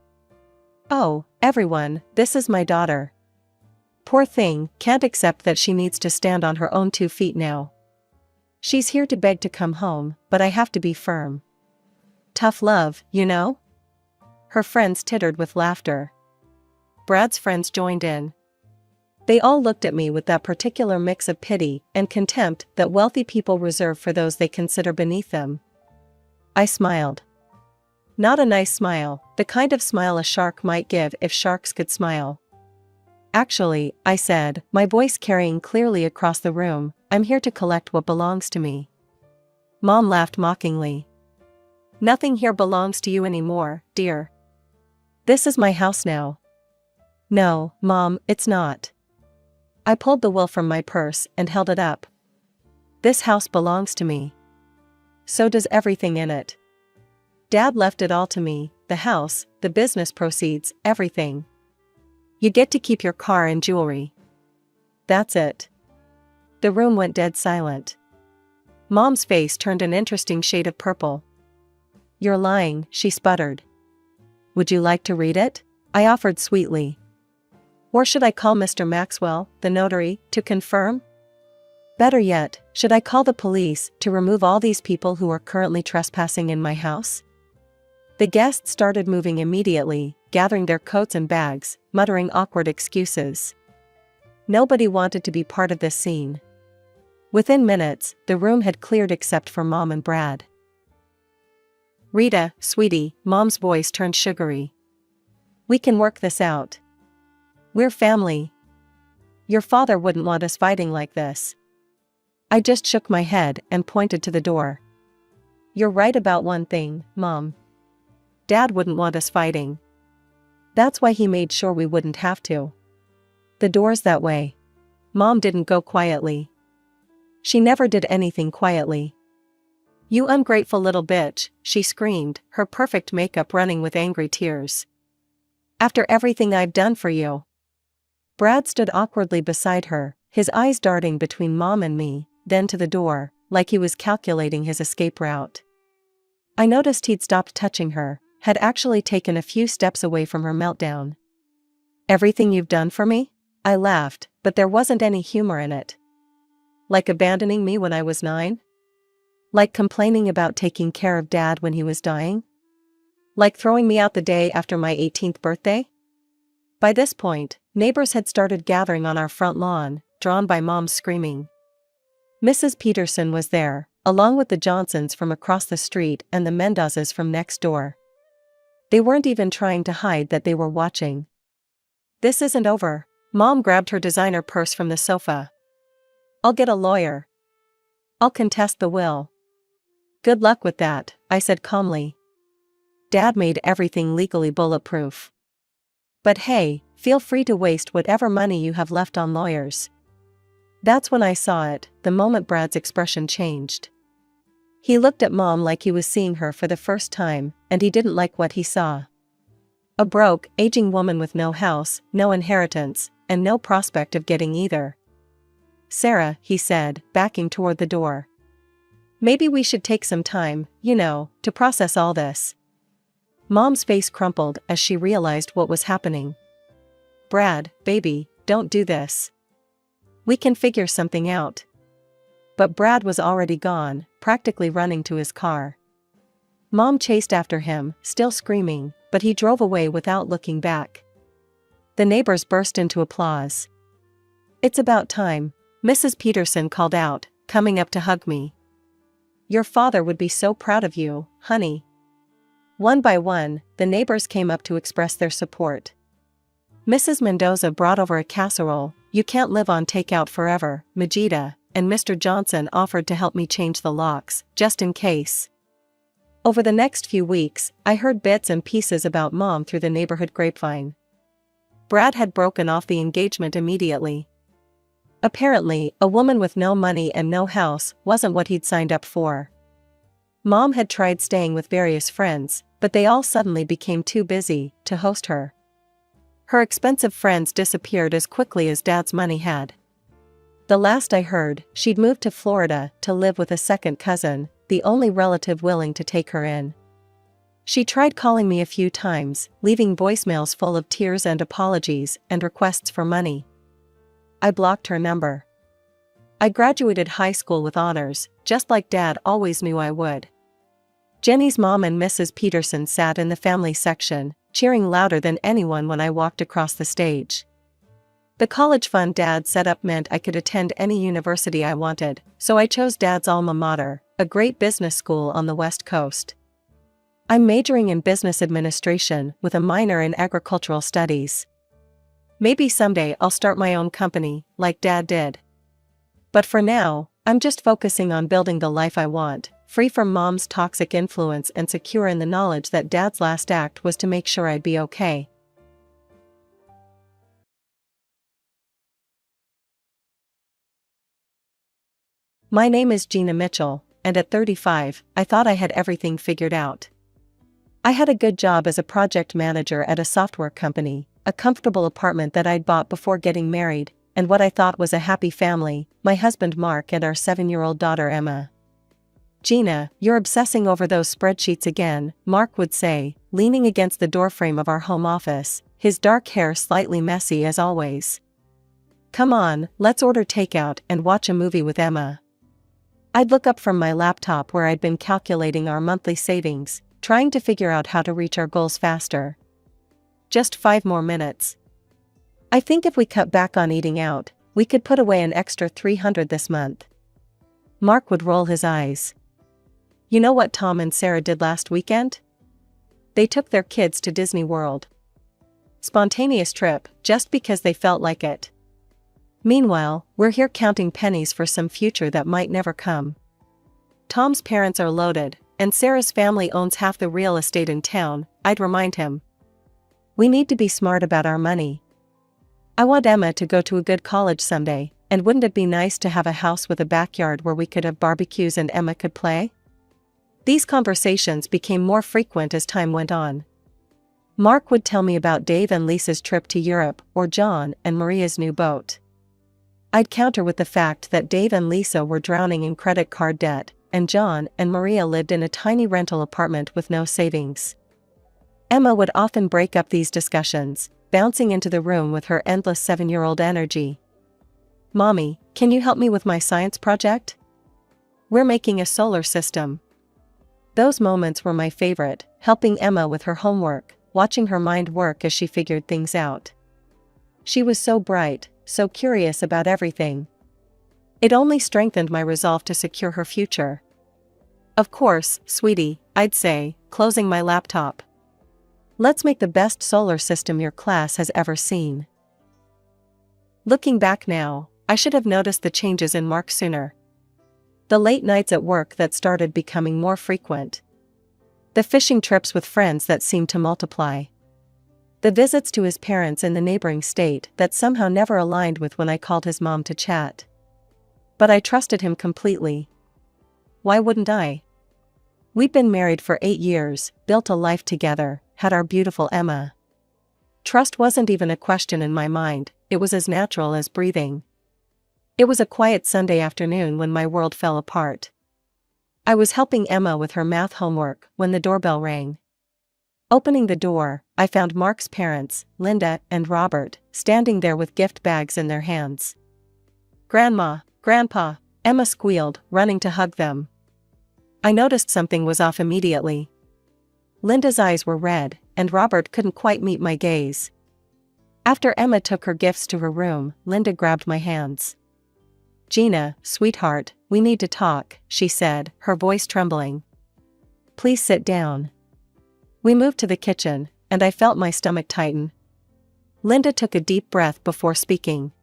S2: "Oh, everyone, this is my daughter. Poor thing, can't accept that she needs to stand on her own 2 feet now. She's here to beg to come home, but I have to be firm. Tough love, you know? Her friends tittered with laughter. Brad's friends joined in. They all looked at me with that particular mix of pity and contempt that wealthy people reserve for those they consider beneath them. I smiled. Not a nice smile, the kind of smile a shark might give if sharks could smile. Actually, I said, my voice carrying clearly across the room, I'm here to collect what belongs to me. Mom laughed mockingly. Nothing here belongs to you anymore, dear. This is my house now. No, Mom, it's not. I pulled the will from my purse and held it up. This house belongs to me. So does everything in it. Dad left it all to me, the house, the business proceeds, everything. You get to keep your car and jewelry. That's it. The room went dead silent. Mom's face turned an interesting shade of purple. You're lying, she sputtered. Would you like to read it? I offered sweetly. Or should I call Mr. Maxwell, the notary, to confirm? Better yet, should I call the police to remove all these people who are currently trespassing in my house? The guests started moving immediately, gathering their coats and bags, muttering awkward excuses. Nobody wanted to be part of this scene. Within minutes, the room had cleared except for Mom and Brad. Rita, sweetie, Mom's voice turned sugary. We can work this out. We're family. Your father wouldn't want us fighting like this. I just shook my head and pointed to the door. You're right about one thing, Mom. Dad wouldn't want us fighting. That's why he made sure we wouldn't have to. The door's that way. Mom didn't go quietly. She never did anything quietly. You ungrateful little bitch, she screamed, her perfect makeup running with angry tears. After everything I've done for you. Brad stood awkwardly beside her, his eyes darting between Mom and me, then to the door, like he was calculating his escape route. I noticed he'd stopped touching her, had actually taken a few steps away from her meltdown. Everything you've done for me? I laughed, but there wasn't any humor in it. Like abandoning me when I was 9? Like complaining about taking care of Dad when he was dying? Like throwing me out the day after my 18th birthday? By this point, neighbors had started gathering on our front lawn, drawn by Mom's screaming. Mrs. Peterson was there, along with the Johnsons from across the street and the Mendozas from next door. They weren't even trying to hide that they were watching. This isn't over. Mom grabbed her designer purse from the sofa. I'll get a lawyer. I'll contest the will. Good luck with that, I said calmly. Dad made everything legally bulletproof. But hey, feel free to waste whatever money you have left on lawyers. That's when I saw it, the moment Brad's expression changed. He looked at Mom like he was seeing her for the first time, and he didn't like what he saw. A broke, aging woman with no house, no inheritance, and no prospect of getting either. Sarah, he said, backing toward the door. Maybe we should take some time, to process all this. Mom's face crumpled as she realized what was happening. Brad, baby, don't do this. We can figure something out. But Brad was already gone, practically running to his car. Mom chased after him, still screaming, but he drove away without looking back. The neighbors burst into applause. It's about time, Mrs. Peterson called out, coming up to hug me. Your father would be so proud of you, honey. One by one, the neighbors came up to express their support. Mrs. Mendoza brought over a casserole. You can't live on takeout forever, Majida, and Mr. Johnson offered to help me change the locks, just in case. Over the next few weeks, I heard bits and pieces about Mom through the neighborhood grapevine. Brad had broken off the engagement immediately. Apparently, a woman with no money and no house wasn't what he'd signed up for. Mom had tried staying with various friends, but they all suddenly became too busy to host her. Her expensive friends disappeared as quickly as Dad's money had. The last I heard, she'd moved to Florida to live with a second cousin, the only relative willing to take her in. She tried calling me a few times, leaving voicemails full of tears and apologies and requests for money. I blocked her number. I graduated high school with honors, just like Dad always knew I would. Jenny's mom and Mrs. Peterson sat in the family section, cheering louder than anyone when I walked across the stage. The college fund Dad set up meant I could attend any university I wanted, so I chose Dad's alma mater, a great business school on the West Coast. I'm majoring in business administration with a minor in agricultural studies. Maybe someday I'll start my own company, like Dad did. But for now, I'm just focusing on building the life I want, free from Mom's toxic influence and secure in the knowledge that Dad's last act was to make sure I'd be okay. My name is Gina Mitchell, and at 35, I thought I had everything figured out. I had a good job as a project manager at a software company, a comfortable apartment that I'd bought before getting married, and what I thought was a happy family, my husband Mark and our 7-year-old daughter Emma. "Gina, you're obsessing over those spreadsheets again," Mark would say, leaning against the doorframe of our home office, his dark hair slightly messy as always. "Come on, let's order takeout and watch a movie with Emma." I'd look up from my laptop where I'd been calculating our monthly savings, trying to figure out how to reach our goals faster. "Just 5 more minutes. I think if we cut back on eating out, we could put away an extra $300 this month." Mark would roll his eyes. "You know what Tom and Sarah did last weekend? They took their kids to Disney World. Spontaneous trip, just because they felt like it. Meanwhile, we're here counting pennies for some future that might never come. Tom's parents are loaded, and Sarah's family owns half the real estate in town," I'd remind him. "We need to be smart about our money. I want Emma to go to a good college someday, and wouldn't it be nice to have a house with a backyard where we could have barbecues and Emma could play?" These conversations became more frequent as time went on. Mark would tell me about Dave and Lisa's trip to Europe or John and Maria's new boat. I'd counter with the fact that Dave and Lisa were drowning in credit card debt, and John and Maria lived in a tiny rental apartment with no savings. Emma would often break up these discussions, bouncing into the room with her endless 7-year-old energy. "Mommy, can you help me with my science project? We're making a solar system." Those moments were my favorite, helping Emma with her homework, watching her mind work as she figured things out. She was so bright, so curious about everything. It only strengthened my resolve to secure her future. "Of course, sweetie," I'd say, closing my laptop. "Let's make the best solar system your class has ever seen." Looking back now, I should have noticed the changes in Mark sooner. The late nights at work that started becoming more frequent. The fishing trips with friends that seemed to multiply. The visits to his parents in the neighboring state that somehow never aligned with when I called his mom to chat. But I trusted him completely. Why wouldn't I? We'd been married for 8 years, built a life together, had our beautiful Emma. Trust wasn't even a question in my mind, it was as natural as breathing. It was a quiet Sunday afternoon when my world fell apart. I was helping Emma with her math homework when the doorbell rang. Opening the door, I found Mark's parents, Linda and Robert, standing there with gift bags in their hands. "Grandma, Grandpa," Emma squealed, running to hug them. I noticed something was off immediately. Linda's eyes were red, and Robert couldn't quite meet my gaze. After Emma took her gifts to her room, Linda grabbed my hands. "Gina, sweetheart, we need to talk," she said, her voice trembling. "Please sit down." We moved to the kitchen, and I felt my stomach tighten. Linda took a deep breath before speaking.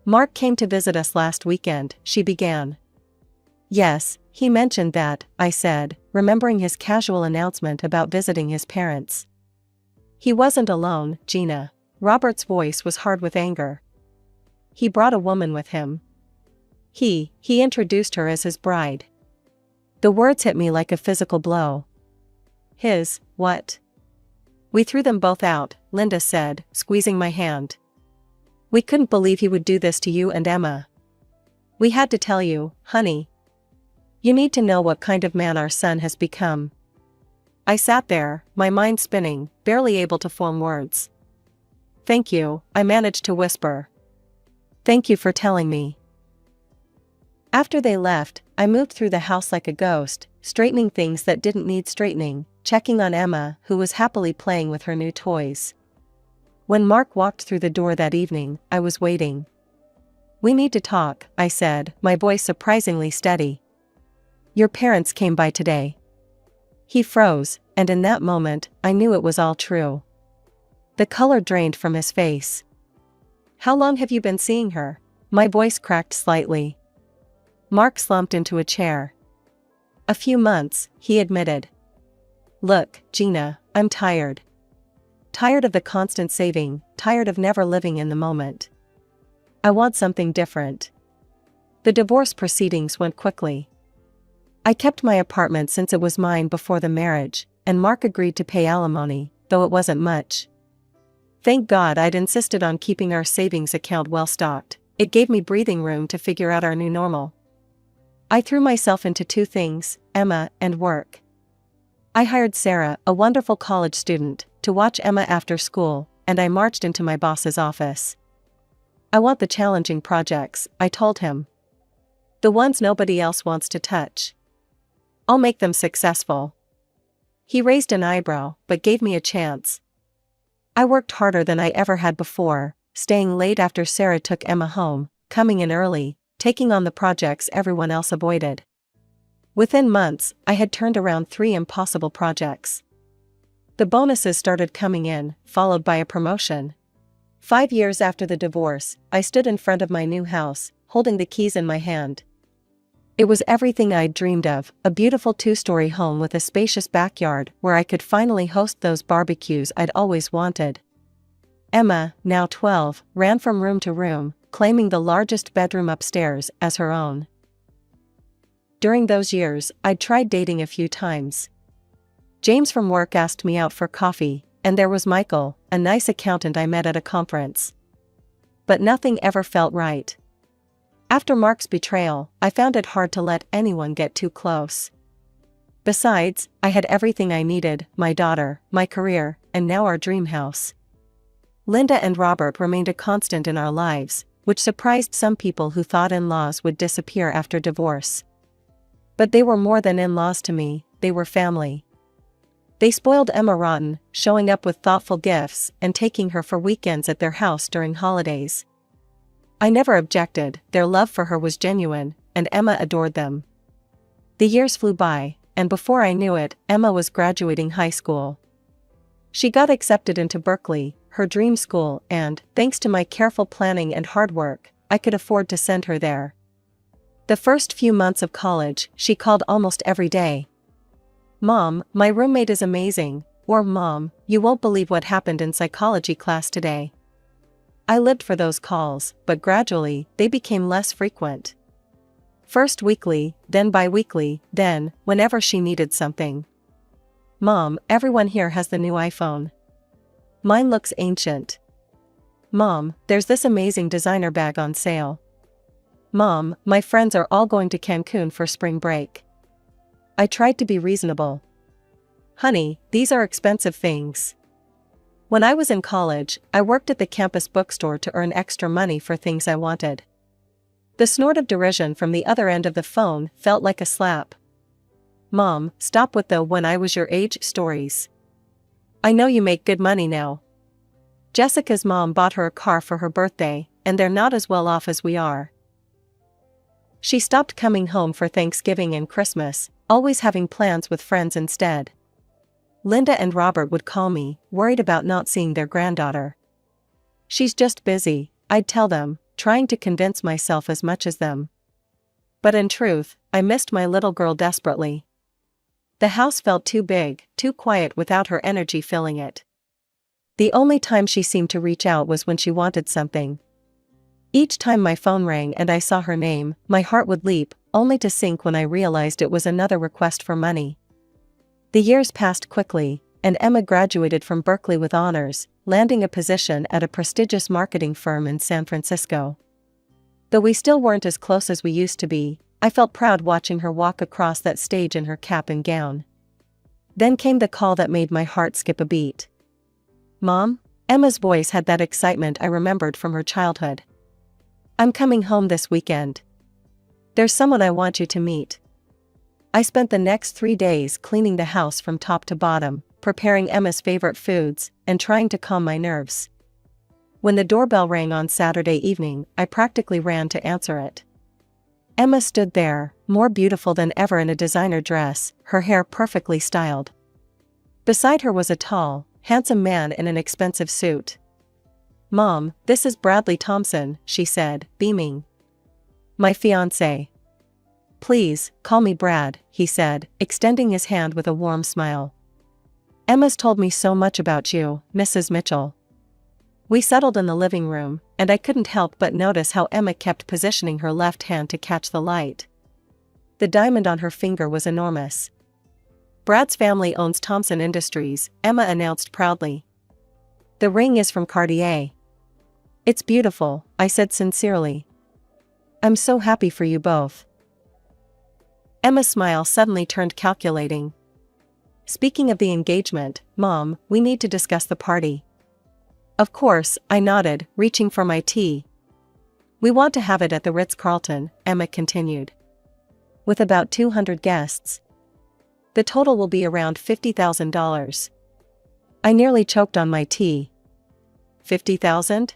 S2: "Mark came to visit us last weekend," she began. "Yes, he mentioned that," I said, remembering his casual announcement about visiting his parents. "He wasn't alone, Gina." Robert's voice was hard with anger. "He brought a woman with him. He introduced her as his bride." The words hit me like a physical blow. "His, what?" "We threw them both out," Linda said, squeezing my hand. "We couldn't believe he would do this to you and Emma. We had to tell you, honey. You need to know what kind of man our son has become." I sat there, my mind spinning, barely able to form words. "Thank you," I managed to whisper. "Thank you for telling me." After they left, I moved through the house like a ghost, straightening things that didn't need straightening, checking on Emma, who was happily playing with her new toys. When Mark walked through the door that evening, I was waiting. "We need to talk," I said, my voice surprisingly steady. "Your parents came by today." He froze, and in that moment, I knew it was all true. The color drained from his face. "How long have you been seeing her?" My voice cracked slightly. Mark slumped into a chair. "A few months," he admitted. "Look, Gina, I'm tired. Tired of the constant saving, tired of never living in the moment. I want something different." The divorce proceedings went quickly. I kept my apartment since it was mine before the marriage, and Mark agreed to pay alimony, though it wasn't much. Thank God I'd insisted on keeping our savings account well stocked. It gave me breathing room to figure out our new normal. I threw myself into two things, Emma and work. I hired Sarah, a wonderful college student, to watch Emma after school, and I marched into my boss's office. "I want the challenging projects," I told him. "The ones nobody else wants to touch. I'll make them successful." He raised an eyebrow, but gave me a chance. I worked harder than I ever had before, staying late after Sarah took Emma home, coming in early, taking on the projects everyone else avoided. Within months, I had turned around 3 impossible projects. The bonuses started coming in, followed by a promotion. 5 years after the divorce, I stood in front of my new house, holding the keys in my hand. It was everything I'd dreamed of, a beautiful 2-story home with a spacious backyard where I could finally host those barbecues I'd always wanted. Emma, now 12, ran from room to room, claiming the largest bedroom upstairs as her own. During those years, I'd tried dating a few times. James from work asked me out for coffee, and there was Michael, a nice accountant I met at a conference. But nothing ever felt right. After Mark's betrayal, I found it hard to let anyone get too close. Besides, I had everything I needed, my daughter, my career, and now our dream house. Linda and Robert remained a constant in our lives, which surprised some people who thought in-laws would disappear after divorce. But they were more than in-laws to me, they were family. They spoiled Emma rotten, showing up with thoughtful gifts and taking her for weekends at their house during holidays. I never objected, their love for her was genuine, and Emma adored them. The years flew by, and before I knew it, Emma was graduating high school. She got accepted into Berkeley, her dream school, and, thanks to my careful planning and hard work, I could afford to send her there. The first few months of college, she called almost every day. "Mom, my roommate is amazing," or "Mom, you won't believe what happened in psychology class today." I lived for those calls, but gradually, they became less frequent. First weekly, then bi-weekly, then, whenever she needed something. "Mom, everyone here has the new iPhone. Mine looks ancient." "Mom, there's this amazing designer bag on sale." "Mom, my friends are all going to Cancun for spring break." I tried to be reasonable. "Honey, these are expensive things." When I was in college, I worked at the campus bookstore to earn extra money for things I wanted. The snort of derision from the other end of the phone felt like a slap. "Mom, stop with the 'when I was your age' stories. I know you make good money now." Jessica's mom bought her a car for her birthday, and they're not as well off as we are. She stopped coming home for Thanksgiving and Christmas, always having plans with friends instead. Linda and Robert would call me, worried about not seeing their granddaughter. "She's just busy," I'd tell them, trying to convince myself as much as them. But in truth, I missed my little girl desperately. The house felt too big, too quiet without her energy filling it. The only time she seemed to reach out was when she wanted something. Each time my phone rang and I saw her name, my heart would leap, only to sink when I realized it was another request for money. The years passed quickly, and Emma graduated from Berkeley with honors, landing a position at a prestigious marketing firm in San Francisco. Though we still weren't as close as we used to be, I felt proud watching her walk across that stage in her cap and gown. Then came the call that made my heart skip a beat. "Mom?" Emma's voice had that excitement I remembered from her childhood. "I'm coming home this weekend." There's someone I want you to meet. I spent the next 3 days cleaning the house from top to bottom, preparing Emma's favorite foods, and trying to calm my nerves. When the doorbell rang on Saturday evening, I practically ran to answer it. Emma stood there, more beautiful than ever in a designer dress, her hair perfectly styled. Beside her was a tall, handsome man in an expensive suit. "Mom, this is Bradley Thompson," she said, beaming. "My fiancé." "Please, call me Brad," he said, extending his hand with a warm smile. "Emma's told me so much about you, Mrs. Mitchell." We settled in the living room, and I couldn't help but notice how Emma kept positioning her left hand to catch the light. The diamond on her finger was enormous. "Brad's family owns Thompson Industries," Emma announced proudly. "The ring is from Cartier." "It's beautiful," I said sincerely. "I'm so happy for you both." Emma's smile suddenly turned calculating. "Speaking of the engagement, Mom, we need to discuss the party." "Of course," I nodded, reaching for my tea. "We want to have it at the Ritz-Carlton," Emma continued. "With about 200 guests. The total will be around $50,000. I nearly choked on my tea. "50,000?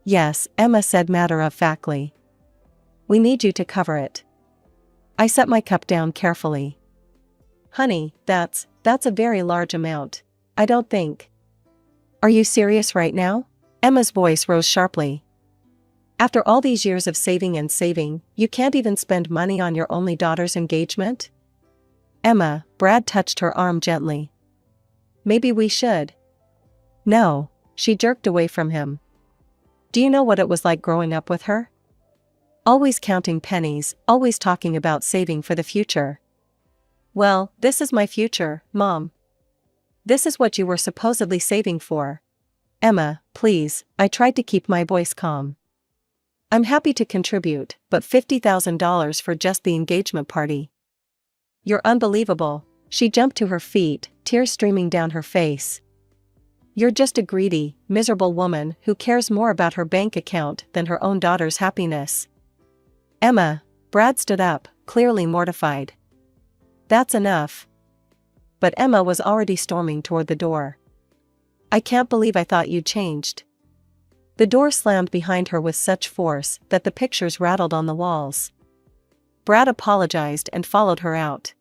S2: "Yes," Emma said matter-of-factly. "We need you to cover it." I set my cup down carefully. "Honey, that's a very large amount. I don't think." "Are you serious right now?" Emma's voice rose sharply. "After all these years of saving, you can't even spend money on your only daughter's engagement?" "Emma," Brad touched her arm gently. "Maybe we should." "No." She jerked away from him. "Do you know what it was like growing up with her? Always counting pennies, always talking about saving for the future." "Well, this is my future, Mom. This is what you were supposedly saving for." "Emma, please," I tried to keep my voice calm. "I'm happy to contribute, but $50,000 for just the engagement party? You're unbelievable." She jumped to her feet, tears streaming down her face. "You're just a greedy, miserable woman who cares more about her bank account than her own daughter's happiness." "Emma," Brad stood up, clearly mortified. "That's enough." But Emma was already storming toward the door. "I can't believe I thought you'd changed." The door slammed behind her with such force that the pictures rattled on the walls. Brad apologized and followed her out.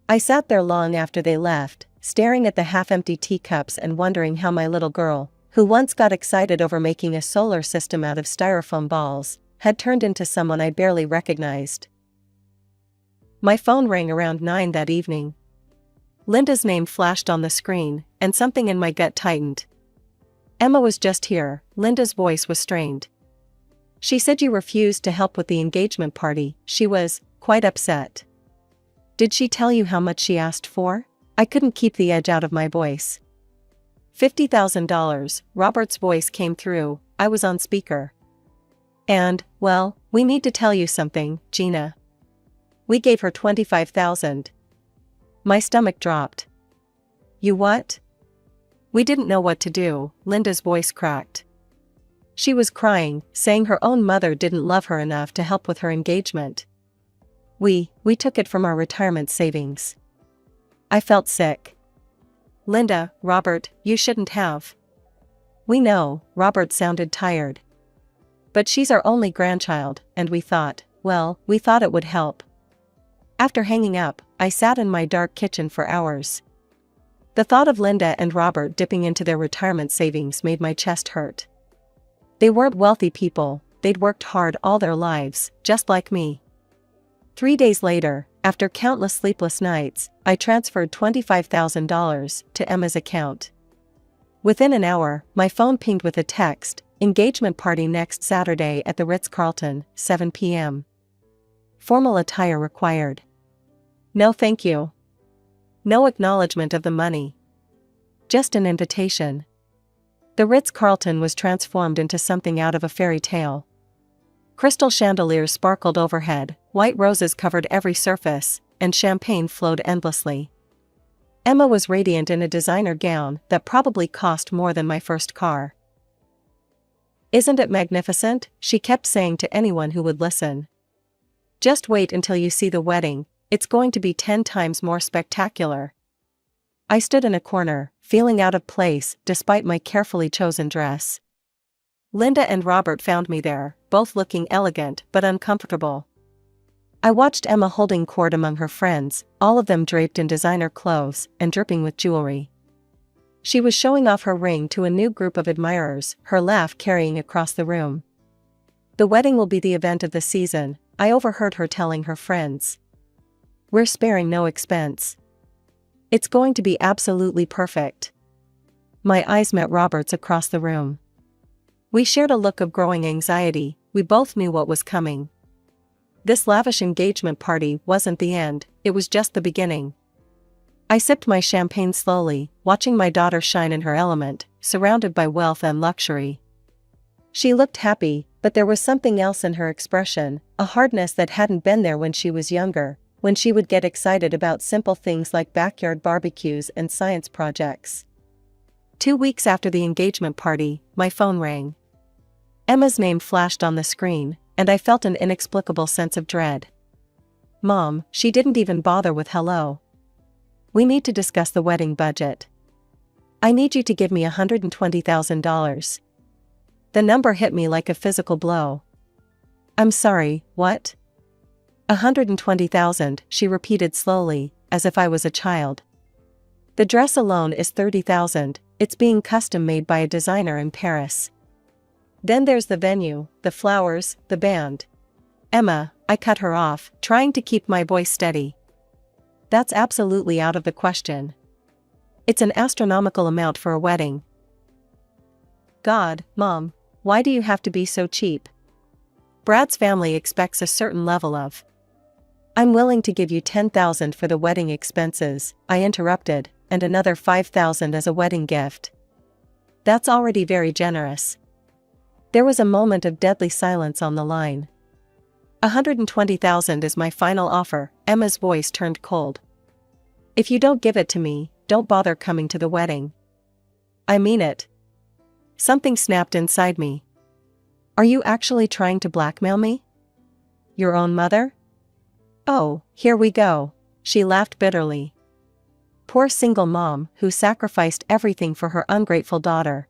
S2: I sat there long after they left, staring at the half-empty teacups and wondering how my little girl, who once got excited over making a solar system out of styrofoam balls, had turned into someone I barely recognized. My phone rang around 9 that evening. Linda's name flashed on the screen, and something in my gut tightened. "Emma was just here," Linda's voice was strained. "She said you refused to help with the engagement party. She was quite upset." "Did she tell you how much she asked for?" I couldn't keep the edge out of my voice. $50,000, Robert's voice came through. I was on speaker. "And, well, we need to tell you something, Gina. We gave her $25,000. My stomach dropped. "You what?" "We didn't know what to do," Linda's voice cracked. She was crying, saying her own mother didn't love her enough to help with her engagement. We took it from our retirement savings." I felt sick. "Linda, Robert, you shouldn't have." "We know," Robert sounded tired. "But she's our only grandchild, and we thought it would help." After hanging up, I sat in my dark kitchen for hours. The thought of Linda and Robert dipping into their retirement savings made my chest hurt. They weren't wealthy people, they'd worked hard all their lives, just like me. 3 days later, after countless sleepless nights, I transferred $25,000 to Emma's account. Within an hour, my phone pinged with a text: "Engagement party next Saturday at the Ritz-Carlton, 7 p.m. Formal attire required." No thank you. No acknowledgement of the money. Just an invitation. The Ritz-Carlton was transformed into something out of a fairy tale. Crystal chandeliers sparkled overhead, white roses covered every surface, and champagne flowed endlessly. Emma was radiant in a designer gown that probably cost more than my first car. "Isn't it magnificent?" she kept saying to anyone who would listen. Just wait until you see the wedding, it's going to be 10 times more spectacular. I stood in a corner, feeling out of place despite my carefully chosen dress. Linda and Robert found me there, both looking elegant but uncomfortable. I watched Emma holding court among her friends, all of them draped in designer clothes and dripping with jewelry. She was showing off her ring to a new group of admirers, her laugh carrying across the room. "The wedding will be the event of the season," I overheard her telling her friends. "We're sparing no expense. It's going to be absolutely perfect." My eyes met Robert's across the room. We shared a look of growing anxiety, we both knew what was coming. This lavish engagement party wasn't the end, it was just the beginning. I sipped my champagne slowly, watching my daughter shine in her element, surrounded by wealth and luxury. She looked happy, but there was something else in her expression, a hardness that hadn't been there when she was younger, when she would get excited about simple things like backyard barbecues and science projects. 2 weeks after the engagement party, my phone rang. Emma's name flashed on the screen, and I felt an inexplicable sense of dread. "Mom," she didn't even bother with hello. "We need to discuss the wedding budget. I need you to give me $120,000. The number hit me like a physical blow. "I'm sorry, what?" $120,000, she repeated slowly, as if I was a child. "The dress alone is $30,000, it's being custom made by a designer in Paris. Then there's the venue, the flowers, the band." "Emma," I cut her off, trying to keep my voice steady. "That's absolutely out of the question. It's an astronomical amount for a wedding." "God, Mom, why do you have to be so cheap? Brad's family expects a certain level of—" "I'm willing to give you $10,000 for the wedding expenses," I interrupted, "and another $5,000 as a wedding gift." "That's already very generous." There was a moment of deadly silence on the line. $120,000 is my final offer," Emma's voice turned cold. "If you don't give it to me, don't bother coming to the wedding." "I mean it." Something snapped inside me. "Are you actually trying to blackmail me? Your own mother?" "Oh, here we go," she laughed bitterly. "Poor single mom who sacrificed everything for her ungrateful daughter.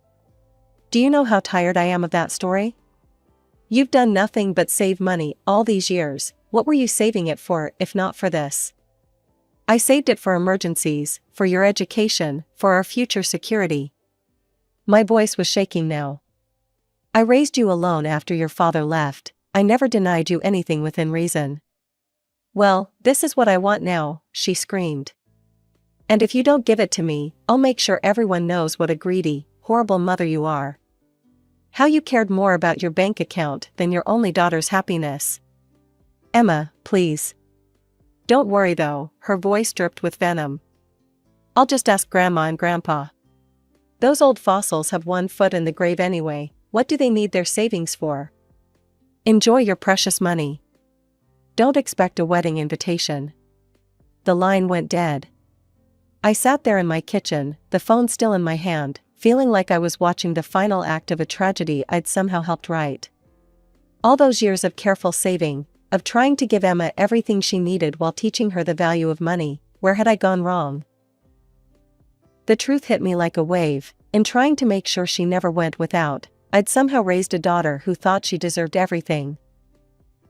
S2: Do you know how tired I am of that story? You've done nothing but save money all these years. What were you saving it for if not for this?" "I saved it for emergencies, for your education, for our future security." My voice was shaking now. "I raised you alone after your father left. I never denied you anything within reason." "Well, this is what I want now," she screamed. "And if you don't give it to me, I'll make sure everyone knows what a greedy, horrible mother you are. How you cared more about your bank account than your only daughter's happiness." "Emma, please. Don't worry though," her voice dripped with venom. "I'll just ask Grandma and Grandpa. Those old fossils have one foot in the grave anyway, what do they need their savings for? Enjoy your precious money. Don't expect a wedding invitation." The line went dead. I sat there in my kitchen, the phone still in my hand, feeling like I was watching the final act of a tragedy I'd somehow helped write. All those years of careful saving, of trying to give Emma everything she needed while teaching her the value of money, where had I gone wrong? The truth hit me like a wave. In trying to make sure she never went without, I'd somehow raised a daughter who thought she deserved everything.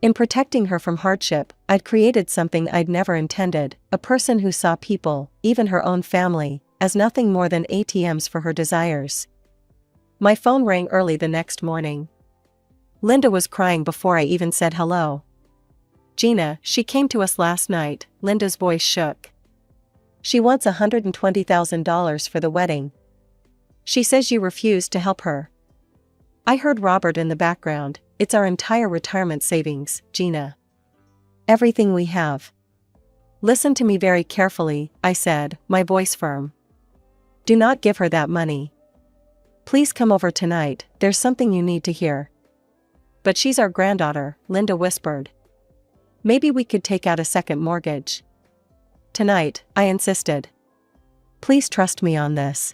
S2: In protecting her from hardship, I'd created something I'd never intended, a person who saw people, even her own family, as nothing more than ATMs for her desires. My phone rang early the next morning. Linda was crying before I even said hello. "Gina, she came to us last night," Linda's voice shook. "She wants $120,000 for the wedding. She says you refused to help her." I heard Robert in the background. "It's our entire retirement savings, Gina. Everything we have." "Listen to me very carefully," I said, my voice firm. "Do not give her that money. Please come over tonight, there's something you need to hear." "But she's our granddaughter," Linda whispered. "Maybe we could take out a second mortgage." "Tonight," I insisted. "Please trust me on this."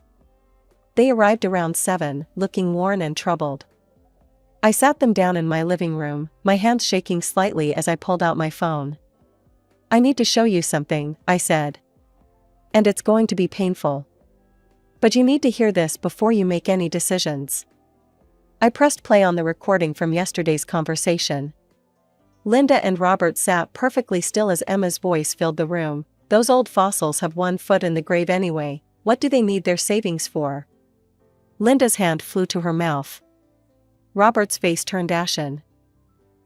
S2: They arrived around 7, looking worn and troubled. I sat them down in my living room, my hands shaking slightly as I pulled out my phone. "I need to show you something," I said. "And it's going to be painful. But you need to hear this before you make any decisions." I pressed play on the recording from yesterday's conversation. Linda and Robert sat perfectly still as Emma's voice filled the room. "Those old fossils have one foot in the grave anyway. What do they need their savings for?" Linda's hand flew to her mouth. Robert's face turned ashen.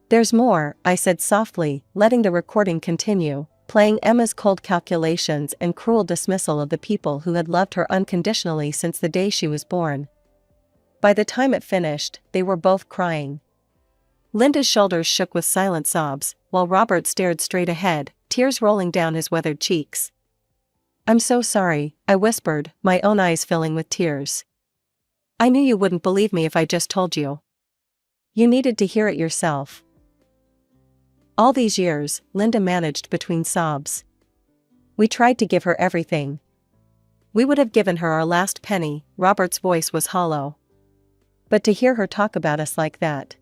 S2: "There's more," I said softly, letting the recording continue, playing Emma's cold calculations and cruel dismissal of the people who had loved her unconditionally since the day she was born. By the time it finished, they were both crying. Linda's shoulders shook with silent sobs, while Robert stared straight ahead, tears rolling down his weathered cheeks. "I'm so sorry," I whispered, my own eyes filling with tears. "I knew you wouldn't believe me if I just told you. You needed to hear it yourself." All these years, Linda managed between sobs. "We tried to give her everything. We would have given her our last penny." Robert's voice was hollow. "But to hear her talk about us like that."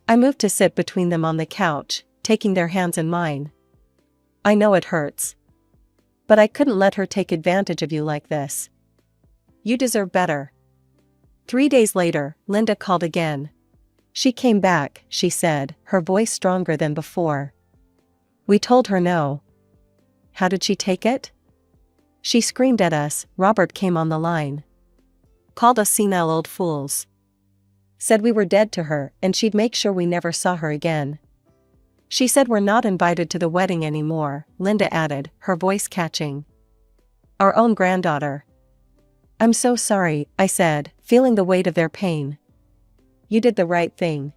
S2: I moved to sit between them on the couch, taking their hands in mine. "I know it hurts. But I couldn't let her take advantage of you like this. You deserve better." 3 days later, Linda called again. "She came back," she said, her voice stronger than before. "We told her no." "How did she take it?" "She screamed at us." Robert came on the line. "Called us senile old fools. Said we were dead to her and she'd make sure we never saw her again. She said we're not invited to the wedding anymore," Linda added, her voice catching. "Our own granddaughter." "I'm so sorry," I said, feeling the weight of their pain. "You did the right thing.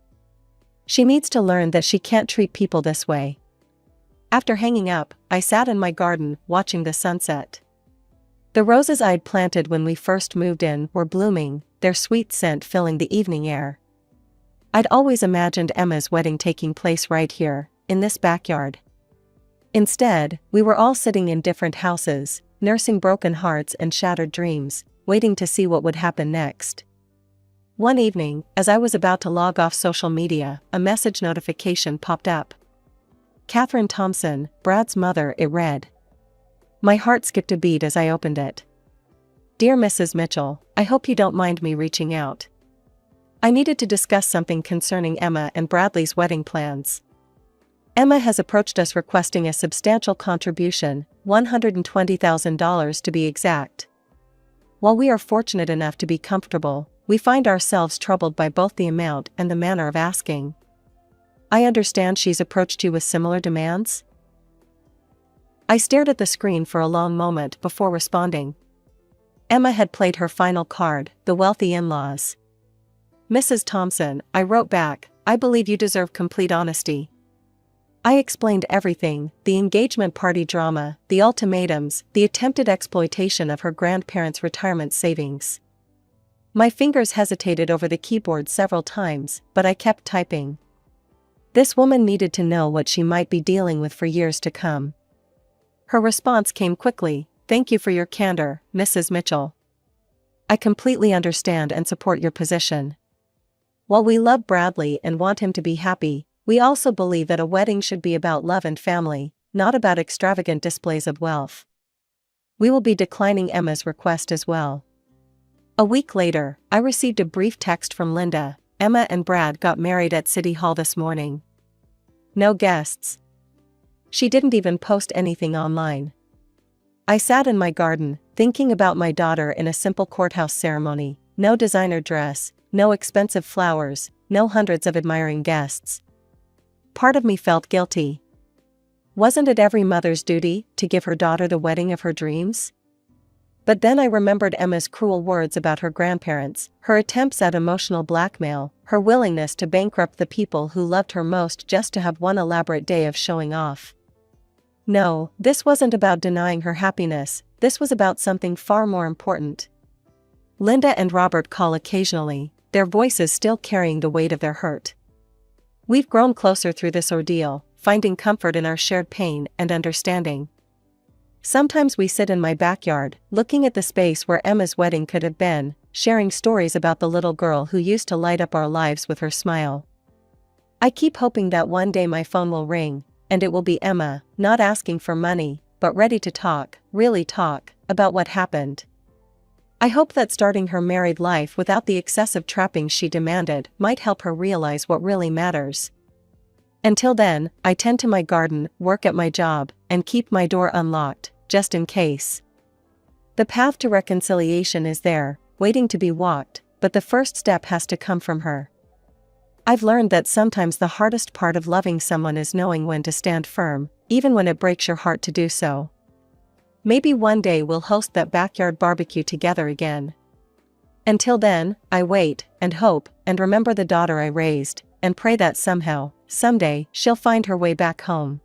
S2: She needs to learn that she can't treat people this way." After hanging up, I sat in my garden, watching the sunset. The roses I'd planted when we first moved in were blooming, their sweet scent filling the evening air. I'd always imagined Emma's wedding taking place right here, in this backyard. Instead, we were all sitting in different houses, nursing broken hearts and shattered dreams, waiting to see what would happen next. One evening, as I was about to log off social media, a message notification popped up. "Catherine Thompson, Brad's mother," it read. My heart skipped a beat as I opened it. "Dear Mrs. Mitchell, I hope you don't mind me reaching out. I needed to discuss something concerning Emma and Bradley's wedding plans. Emma has approached us requesting a substantial contribution, $120,000 to be exact. While we are fortunate enough to be comfortable, we find ourselves troubled by both the amount and the manner of asking. I understand she's approached you with similar demands?" I stared at the screen for a long moment before responding. Emma had played her final card, the wealthy in-laws. "Mrs. Thompson," I wrote back, "I believe you deserve complete honesty." I explained everything, the engagement party drama, the ultimatums, the attempted exploitation of her grandparents' retirement savings. My fingers hesitated over the keyboard several times, but I kept typing. This woman needed to know what she might be dealing with for years to come. Her response came quickly. "Thank you for your candor, Mrs. Mitchell. I completely understand and support your position. While we love Bradley and want him to be happy, we also believe that a wedding should be about love and family, not about extravagant displays of wealth. We will be declining Emma's request as well." A week later, I received a brief text from Linda. "Emma and Brad got married at City Hall this morning. No guests." She didn't even post anything online. I sat in my garden, thinking about my daughter in a simple courthouse ceremony. No designer dress, no expensive flowers, no hundreds of admiring guests. Part of me felt guilty. Wasn't it every mother's duty to give her daughter the wedding of her dreams? But then I remembered Emma's cruel words about her grandparents, her attempts at emotional blackmail, her willingness to bankrupt the people who loved her most just to have one elaborate day of showing off. No, this wasn't about denying her happiness, this was about something far more important. Linda and Robert call occasionally, their voices still carrying the weight of their hurt. We've grown closer through this ordeal, finding comfort in our shared pain and understanding. Sometimes we sit in my backyard, looking at the space where Emma's wedding could have been, sharing stories about the little girl who used to light up our lives with her smile. I keep hoping that one day my phone will ring, and it will be Emma, not asking for money, but ready to talk, really talk, about what happened. I hope that starting her married life without the excessive trappings she demanded might help her realize what really matters. Until then, I tend to my garden, work at my job, and keep my door unlocked, just in case. The path to reconciliation is there, waiting to be walked, but the first step has to come from her. I've learned that sometimes the hardest part of loving someone is knowing when to stand firm, even when it breaks your heart to do so. Maybe one day we'll host that backyard barbecue together again. Until then, I wait, and hope, and remember the daughter I raised, and pray that somehow, someday, she'll find her way back home.